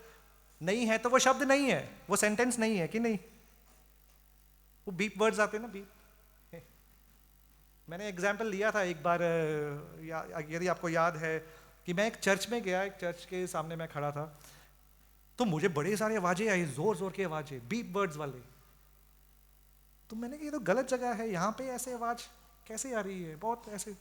नहीं है तो वो शब्द नहीं है, वो सेंटेंस नहीं है कि नहीं। वो बीप वर्ड्स आते हैं ना, बीप। मैंने एग्जाम्पल लिया था एक बार, यदि आपको याद है, कि मैं एक चर्च में गया, एक चर्च के सामने मैं खड़ा था, तो मुझे बड़े सारे आवाजें आई, जोर जोर की आवाजें, बीप वर्ड्स वाले। तो मैंने कहा ये तो गलत जगह है, यहाँ पे ऐसे आवाज कैसे आ रही है, बहुत ऐसे।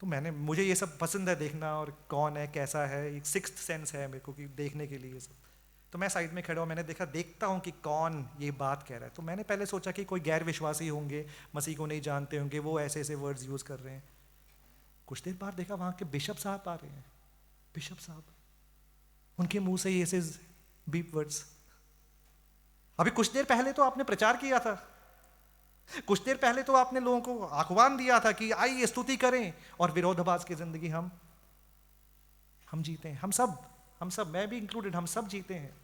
तो मुझे ये सब पसंद है देखना, और कौन है, कैसा है, एक सिक्स्थ सेंस है मेरे को कि देखने के लिए ये सब। तो मैं साइड में खड़ा हूँ, मैंने देखता हूँ कि कौन ये बात कह रहा है। तो मैंने पहले सोचा कि कोई गैर विश्वासी होंगे, मसीह को नहीं जानते होंगे, वो ऐसे ऐसे वर्ड्स यूज कर रहे हैं। कुछ देर बाद देखा वहाँ के बिशप साहब आ रहे हैं, बिशप साहब, उनके मुंह से ये बीप वर्ड्स। अभी कुछ देर पहले तो आपने प्रचार किया था, कुछ देर पहले तो आपने लोगों को आह्वान दिया था कि आइए स्तुति करें, और विरोधाभास की जिंदगी हम जीते हैं। हम सब, मैं भी इंक्लूडेड, हम सब जीते हैं।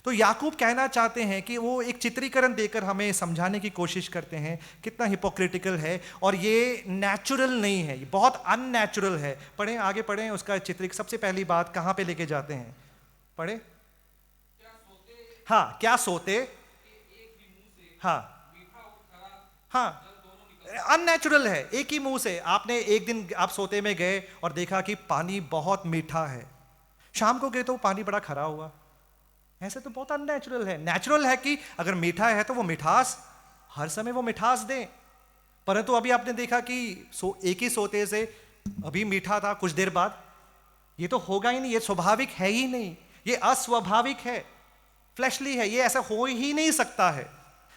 तो याकूब कहना चाहते हैं कि वो एक चित्रीकरण देकर हमें समझाने की कोशिश करते हैं कितना हिपोक्रिटिकल है, और ये नेचुरल नहीं है, ये बहुत अननेचुरल है। पढ़ें, आगे पढ़ें उसका चित्रिक। सबसे पहली बात कहां पे लेके जाते हैं, पढ़े। हाँ, क्या सोते, हाँ, हाँ, अननेचुरल है। एक ही मुंह से आपने एक दिन आप सोते में गए और देखा कि पानी बहुत मीठा है, शाम को गए तो पानी बड़ा खरा हुआ। ऐसे तो बहुत अननेचुरल है। नेचुरल है कि अगर मीठा है तो वो मिठास हर समय वो मिठास दें, परंतु अभी आपने देखा कि एक ही सोते से अभी मीठा था, कुछ देर बाद ये तो होगा ही नहीं, ये स्वाभाविक है ही नहीं, ये अस्वाभाविक है, फ्लैशली है, ये ऐसा हो ही नहीं सकता है।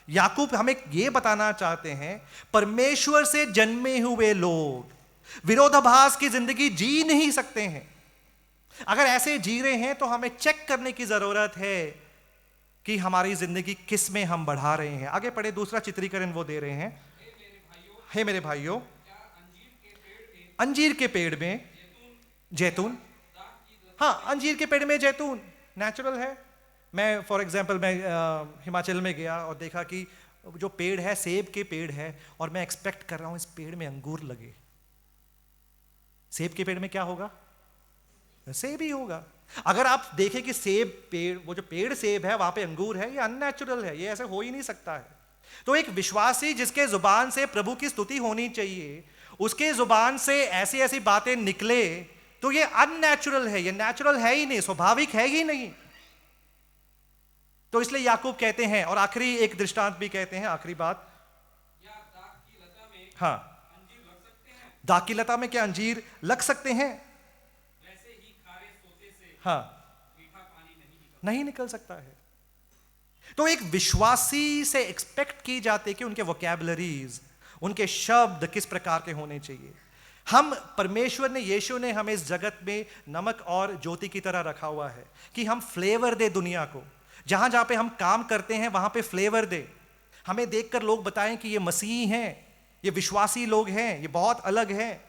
याकूब हमें ये बताना चाहते हैं परमेश्वर से जन्मे हुए लोग विरोधाभास की जिंदगी जी नहीं सकते हैं। अगर ऐसे जी रहे हैं तो हमें चेक करने की जरूरत है कि हमारी जिंदगी किस में हम बढ़ा रहे हैं। आगे पढ़े, दूसरा चित्रीकरण वो दे रहे हैं। हे मेरे भाइयों, अंजीर के पेड़ में जैतून, हाँ अंजीर के पेड़ में जैतून नेचुरल है। मैं फॉर एग्जांपल मैं हिमाचल में गया और देखा कि जो पेड़ है सेब के पेड़ है और मैं एक्सपेक्ट कर रहा हूं इस पेड़ में अंगूर लगे। सेब के पेड़ में क्या होगा? सेब ही होगा। अगर आप देखें कि सेब पेड़, वो जो पेड़ सेब है वहां पे अंगूर है, ये अननेचुरल है, ये ऐसे हो ही नहीं सकता है। तो एक विश्वासी जिसके जुबान से प्रभु की स्तुति होनी चाहिए, उसके जुबान से ऐसी ऐसी बातें निकले तो ये अननेचुरल है, ये नेचुरल है ही नहीं, स्वाभाविक है ही नहीं। तो इसलिए याकूब कहते हैं, और आखिरी एक दृष्टांत भी कहते हैं, आखिरी बात, हाँ दाख की लता में क्या अंजीर लग सकते हैं? वैसे ही खारे सोते से हाँ मीठा पानी नहीं निकल सकता है। तो एक विश्वासी से एक्सपेक्ट की जाती है कि उनके वोकैबुलरीज, उनके शब्द किस प्रकार के होने चाहिए। हम परमेश्वर ने, यीशु ने हमें इस जगत में नमक और ज्योति की तरह रखा हुआ है कि हम फ्लेवर दे दुनिया को। जहां जहां पे हम काम करते हैं वहां पे फ्लेवर दे, हमें देखकर लोग बताएं कि ये मसीह हैं, ये विश्वासी लोग हैं, ये बहुत अलग हैं,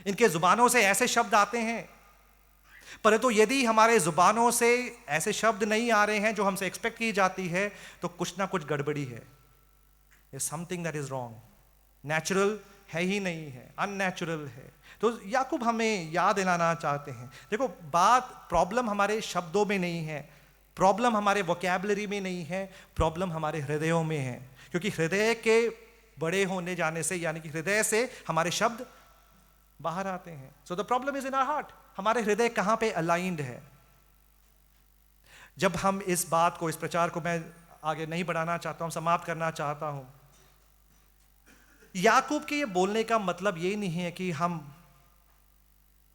इनके जुबानों से ऐसे शब्द आते हैं। परंतु यदि हमारे जुबानों से ऐसे शब्द नहीं आ रहे हैं जो हमसे एक्सपेक्ट की जाती है, तो कुछ ना कुछ गड़बड़ी है, something that is wrong. Natural है ही नहीं है, अननेचुरल है। तो याकूब हमें याद दिलाना चाहते हैं, देखो प्रॉब्लम हमारे शब्दों में नहीं है, प्रॉब्लम हमारे वोकैबुलरी में नहीं है, प्रॉब्लम हमारे हृदयों में है। क्योंकि हृदय के बड़े होने जाने से, यानी कि हृदय से हमारे शब्द बाहर आते हैं। So the problem is in our heart, हमारे हृदय कहां पे अलाइंड है। जब हम इस बात को, इस प्रचार को मैं आगे नहीं बढ़ाना चाहता हूं, समाप्त करना चाहता हूं। याकूब के ये बोलने का मतलब ये नहीं है कि हम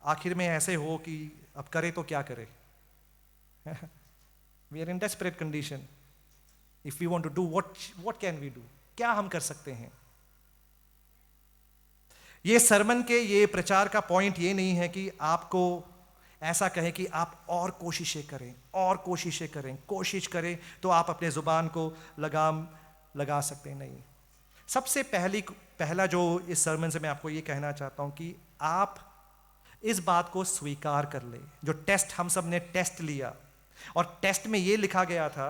आखिर में ऐसे हो कि अब करें तो क्या करें। We are in desperate condition, if we want to do what can we do, क्या हम कर सकते हैं। ये सरमन के, ये प्रचार का पॉइंट ये नहीं है कि आपको ऐसा कहें कि आप और कोशिशें करें, और कोशिशें करें, कोशिश करें तो आप अपने जुबान को लगाम लगा सकते हैं। नहीं, सबसे पहला जो इस सरमन से मैं आपको ये कहना चाहता हूं कि आप इस बात को स्वीकार कर ले। जो टेस्ट हम सब ने टेस्ट लिया, और टेस्ट में ये लिखा गया था,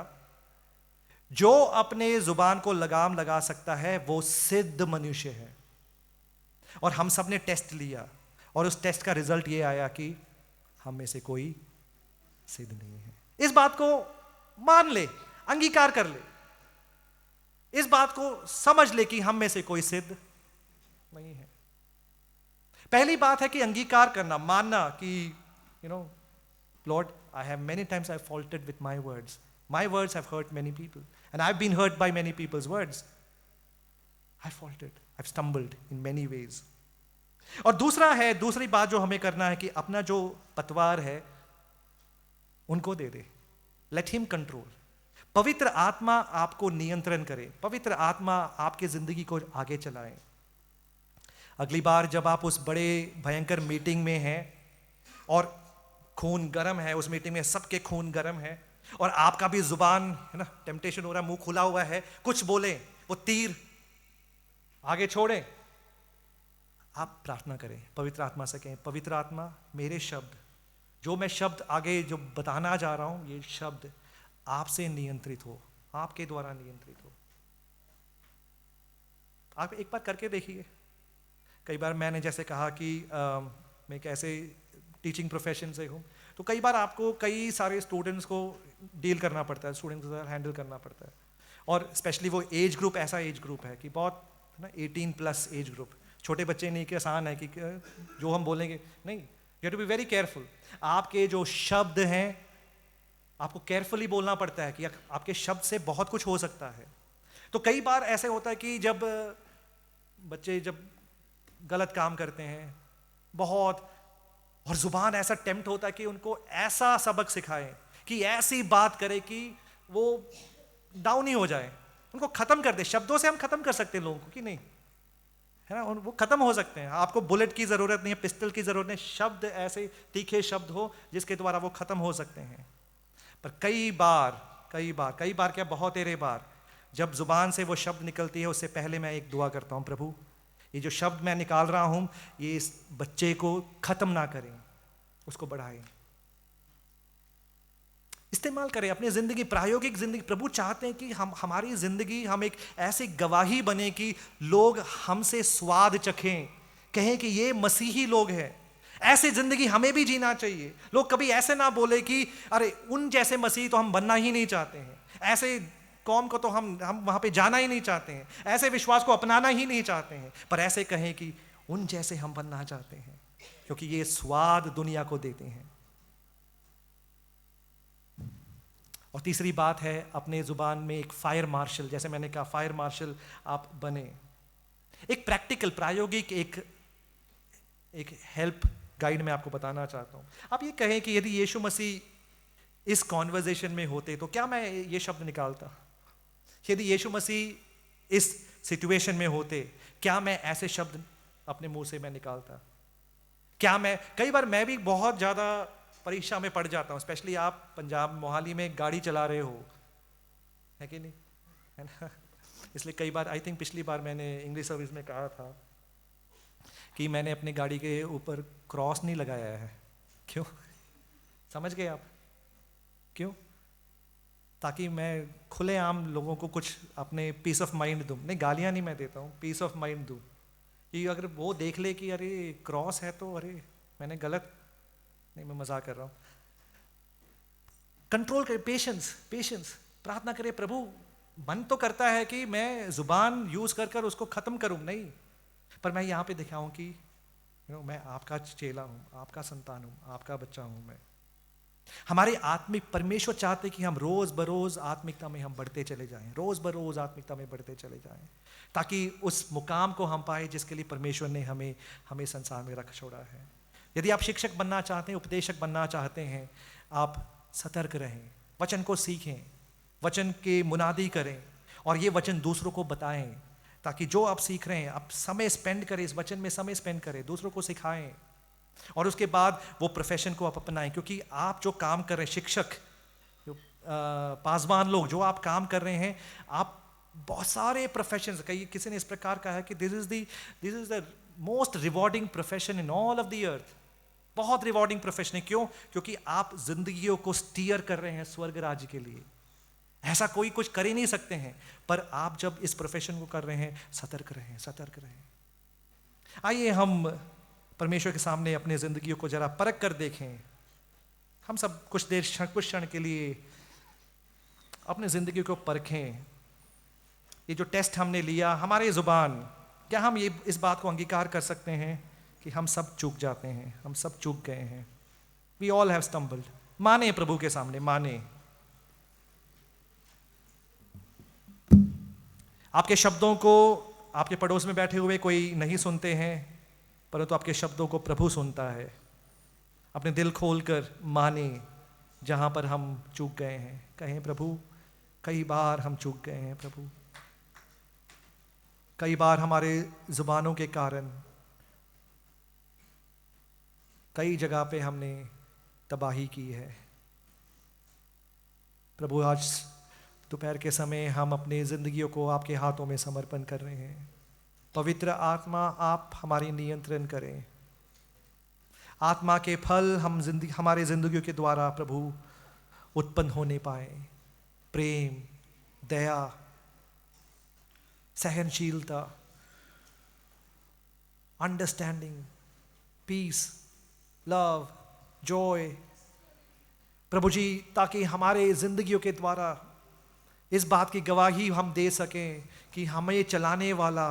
जो अपने जुबान को लगाम लगा सकता है वो सिद्ध मनुष्य है। और हम सब ने टेस्ट लिया, और उस टेस्ट का रिजल्ट ये आया कि हम में से कोई सिद्ध नहीं है। इस बात को मान ले, अंगीकार कर ले, इस बात को समझ ले कि हम में से कोई सिद्ध नहीं है। पहली बात है कि अंगीकार करना, मानना कि Lord, I have many times I've faulted with my words. My words have hurt many people, and I've been hurt by many people's words. I've faulted, I've stumbled in many ways. और दूसरी बात जो हमें करना है कि अपना जो पतवार है उनको दे दे, let him control. पवित्र आत्मा आपको नियंत्रण करे, पवित्र आत्मा आपके जिंदगी को आगे चलाए। अगली बार जब आप उस बड़े भयंकर मीटिंग में हैं और खून गर्म है, उस मीटिंग में सबके खून गर्म है और आपका भी जुबान है ना, टेम्पटेशन हो रहा है, मुंह खुला हुआ है, कुछ बोले, वो तीर आगे छोड़े, आप प्रार्थना करें, पवित्र आत्मा से कहें, पवित्र आत्मा मेरे शब्द, जो मैं शब्द आगे जो बताना जा रहा हूं, ये शब्द आपसे नियंत्रित हो, आपके द्वारा नियंत्रित हो। आप एक बार करके देखिए। कई बार मैंने जैसे कहा कि मैं कैसे टीचिंग प्रोफेशन से हूँ, तो कई बार आपको कई सारे स्टूडेंट्स को डील करना पड़ता है, स्टूडेंट्स को हैंडल करना पड़ता है, और स्पेशली वो एज ग्रुप ऐसा एज ग्रुप है कि बहुत है ना, 18+ एज ग्रुप, छोटे बच्चे नहीं कि आसान है कि जो हम बोलेंगे नहीं, you have to be very careful. आपके जो शब्द हैं आपको केयरफुली बोलना पड़ता है कि आपके शब्द से बहुत कुछ हो सकता है। तो कई बार ऐसे होता है कि जब बच्चे जब गलत काम करते हैं बहुत, और जुबान ऐसा टेम्प्ट होता है कि उनको ऐसा सबक सिखाएं कि ऐसी बात करे कि वो डाउन ही हो जाए, उनको खत्म कर दे। शब्दों से हम खत्म कर सकते हैं लोगों को कि नहीं, है ना, वो खत्म हो सकते हैं। आपको बुलेट की जरूरत नहीं है, पिस्टल की जरूरत नहीं, शब्द ऐसे तीखे शब्द हो जिसके द्वारा वो खत्म हो सकते हैं। पर कई बार क्या, बहुत तेरे बार जब जुबान से वो शब्द निकलती है उससे पहले मैं एक दुआ करता हूं, प्रभु ये जो शब्द मैं निकाल रहा हूं ये इस बच्चे को खत्म ना करें, उसको बढ़ाएं, इस्तेमाल करें अपनी जिंदगी, प्रायोगिक जिंदगी। प्रभु चाहते हैं कि हमारी जिंदगी, हम एक ऐसी गवाही बने कि लोग हमसे स्वाद चखें, कहें कि ये मसीही लोग हैं। ऐसी जिंदगी हमें भी जीना चाहिए। लोग कभी ऐसे ना बोले कि अरे उन जैसे मसीह तो हम बनना ही नहीं चाहते हैं, ऐसे कौम को तो हम वहां पे जाना ही नहीं चाहते हैं, ऐसे विश्वास को अपनाना ही नहीं चाहते हैं, पर ऐसे कहें कि उन जैसे हम बनना चाहते हैं, क्योंकि ये स्वाद दुनिया को देते हैं। और तीसरी बात है, अपने जुबान में एक फायर मार्शल, जैसे मैंने कहा फायर मार्शल आप बने। एक प्रैक्टिकल प्रायोगिक एक हेल्प गाइड मैं आपको बताना चाहता हूं। आप ये कहें कि यदि यीशु मसीह इस कॉन्वर्जेशन में होते तो क्या मैं ये शब्द निकालता? यदि यीशु मसीह इस सिचुएशन में होते क्या मैं ऐसे शब्द अपने मुंह से मैं निकालता? क्या मैं, कई बार मैं भी बहुत ज्यादा परीक्षा में पड़ जाता हूं, स्पेशली आप पंजाब मोहाली में गाड़ी चला रहे हो, है कि नहीं, है ना? इसलिए कई बार, आई थिंक पिछली बार मैंने इंग्लिश सर्विस में कहा था कि मैंने अपनी गाड़ी के ऊपर क्रॉस नहीं लगाया है। क्यों? समझ गए आप? क्यों? ताकि मैं खुलेआम लोगों को कुछ अपने पीस ऑफ माइंड दूं। नहीं, गालियां नहीं मैं देता हूं, पीस ऑफ माइंड दूं कि अगर वो देख ले कि अरे क्रॉस है तो अरे मैंने गलत नहीं, मैं मजाक कर रहा हूं। कंट्रोल करे, पेशेंस, प्रार्थना करे। प्रभु मन तो करता है कि मैं जुबान यूज कर उसको खत्म करूं, नहीं, पर मैं यहां पे दिखाऊं कि मैं आपका चेला हूं, आपका संतान हूं, आपका बच्चा हूं मैं। हमारे आत्मिक परमेश्वर चाहते कि हम रोज बरोज आत्मिकता में हम बढ़ते चले जाएं, रोज बरोज आत्मिकता में बढ़ते चले जाएं, ताकि उस मुकाम को हम पाए जिसके लिए परमेश्वर ने हमें संसार में रख छोड़ा है। यदि आप शिक्षक बनना चाहते हैं, उपदेशक बनना चाहते हैं, आप सतर्क रहें, वचन को सीखें, वचन के मुनादी करें और ये वचन दूसरों को बताएं, ताकि जो आप सीख रहे हैं आप समय स्पेंड करें, इस वचन में समय स्पेंड करें, दूसरों को सिखाएं और उसके बाद वो प्रोफेशन को आप अपनाएं। क्योंकि आप जो काम कर रहे हैं, शिक्षक, पासवान लोग, जो आप काम कर रहे हैं, आप बहुत सारे प्रोफेशन, किसी ने इस प्रकार कहा है कि this is the most rewarding profession in all of the earth. बहुत रिवॉर्डिंग प्रोफेशन है। क्यों? क्योंकि आप जिंदगियों को स्टीयर कर रहे हैं स्वर्ग राज्य के लिए। ऐसा कोई कुछ कर ही नहीं सकते हैं, पर आप जब इस प्रोफेशन को कर रहे हैं, सतर्क रहें। आइए हम परमेश्वर के सामने अपने जिंदगियों को जरा परख कर देखें। हम सब कुछ क्षण के लिए अपने जिंदगी को परखें। ये जो टेस्ट हमने लिया, हमारी जुबान, क्या हम ये इस बात को अंगीकार कर सकते हैं कि हम सब चूक जाते हैं, हम सब चूक गए हैं। We all have stumbled. माने प्रभु के सामने, माने। आपके शब्दों को आपके पड़ोस में बैठे हुए कोई नहीं सुनते हैं, परंतु आपके शब्दों को प्रभु सुनता है। अपने दिल खोलकर माने जहां पर हम चूक गए हैं। कहें, प्रभु कई बार हम चूक गए हैं, प्रभु कई बार हमारे जुबानों के कारण कई जगह पे हमने तबाही की है। प्रभु आज दोपहर के समय हम अपनी जिंदगियों को आपके हाथों में समर्पण कर रहे हैं। पवित्र आत्मा, आप हमारी नियंत्रण करें। आत्मा के फल हमारे जिंदगियों के द्वारा प्रभु उत्पन्न होने पाए। प्रेम, दया, सहनशीलता, अंडरस्टैंडिंग, पीस, लव, जॉय, प्रभु जी, ताकि हमारे जिंदगियों के द्वारा इस बात की गवाही हम दे सकें कि हमें चलाने वाला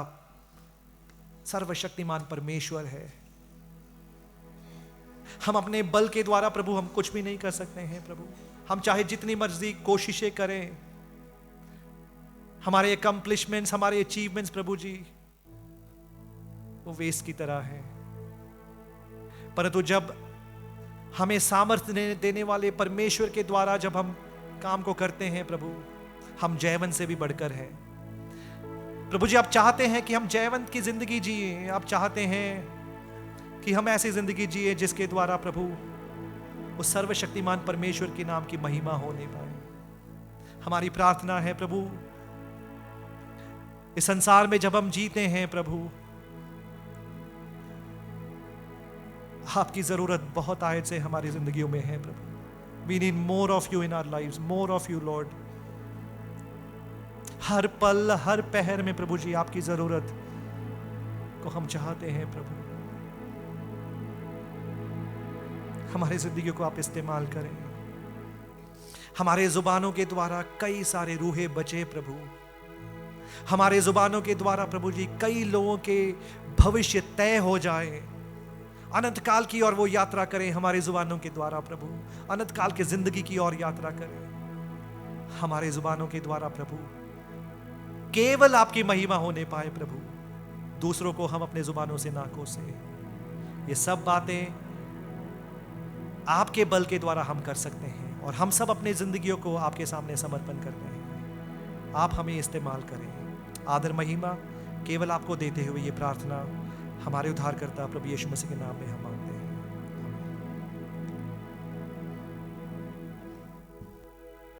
सर्वशक्तिमान परमेश्वर है। हम अपने बल के द्वारा प्रभु हम कुछ भी नहीं कर सकते हैं प्रभु। हम चाहे जितनी मर्जी कोशिशें करें, हमारे अकम्प्लिशमेंट्स, हमारे अचीवमेंट्स प्रभु जी वो वेस्ट की तरह है। परंतु जब हमें सामर्थ्य देने वाले परमेश्वर के द्वारा जब हम काम को करते हैं प्रभु, हम जयवंत से भी बढ़कर हैं प्रभु जी। आप चाहते हैं कि हम जयवंत की जिंदगी जिए। आप चाहते हैं कि हम ऐसी जिंदगी जिए जिसके द्वारा प्रभु उस सर्वशक्तिमान परमेश्वर के नाम की महिमा होने पाए। हमारी प्रार्थना है प्रभु, इस संसार में जब हम जीते हैं प्रभु, आपकी जरूरत बहुत आयत से हमारी जिंदगियों में है प्रभु। We need more of you in our lives, more of you lord. हर पल हर पहर में प्रभु जी आपकी जरूरत को हम चाहते हैं प्रभु। हमारी जिंदगी को आप इस्तेमाल करें। हमारे जुबानों के द्वारा कई सारे रूहे बचे प्रभु। हमारे जुबानों के द्वारा प्रभु जी कई लोगों के भविष्य तय हो जाए, अनंत काल की ओर वो यात्रा करें। हमारे जुबानों के द्वारा प्रभु अनंत काल की जिंदगी की ओर यात्रा करें। हमारे जुबानों के द्वारा प्रभु केवल आपकी महिमा होने पाए प्रभु। दूसरों को हम अपने जुबानों से ना कोसे। ये सब बातें आपके बल के द्वारा हम कर सकते हैं और हम सब अपनी जिंदगियों को आपके सामने समर्पण करते हैं। आप हमें इस्तेमाल करें। आदर महिमा केवल आपको देते हुए ये प्रार्थना हमारे उद्धारकर्ता प्रभु यीशु मसीह के नाम में हम मांगते हैं।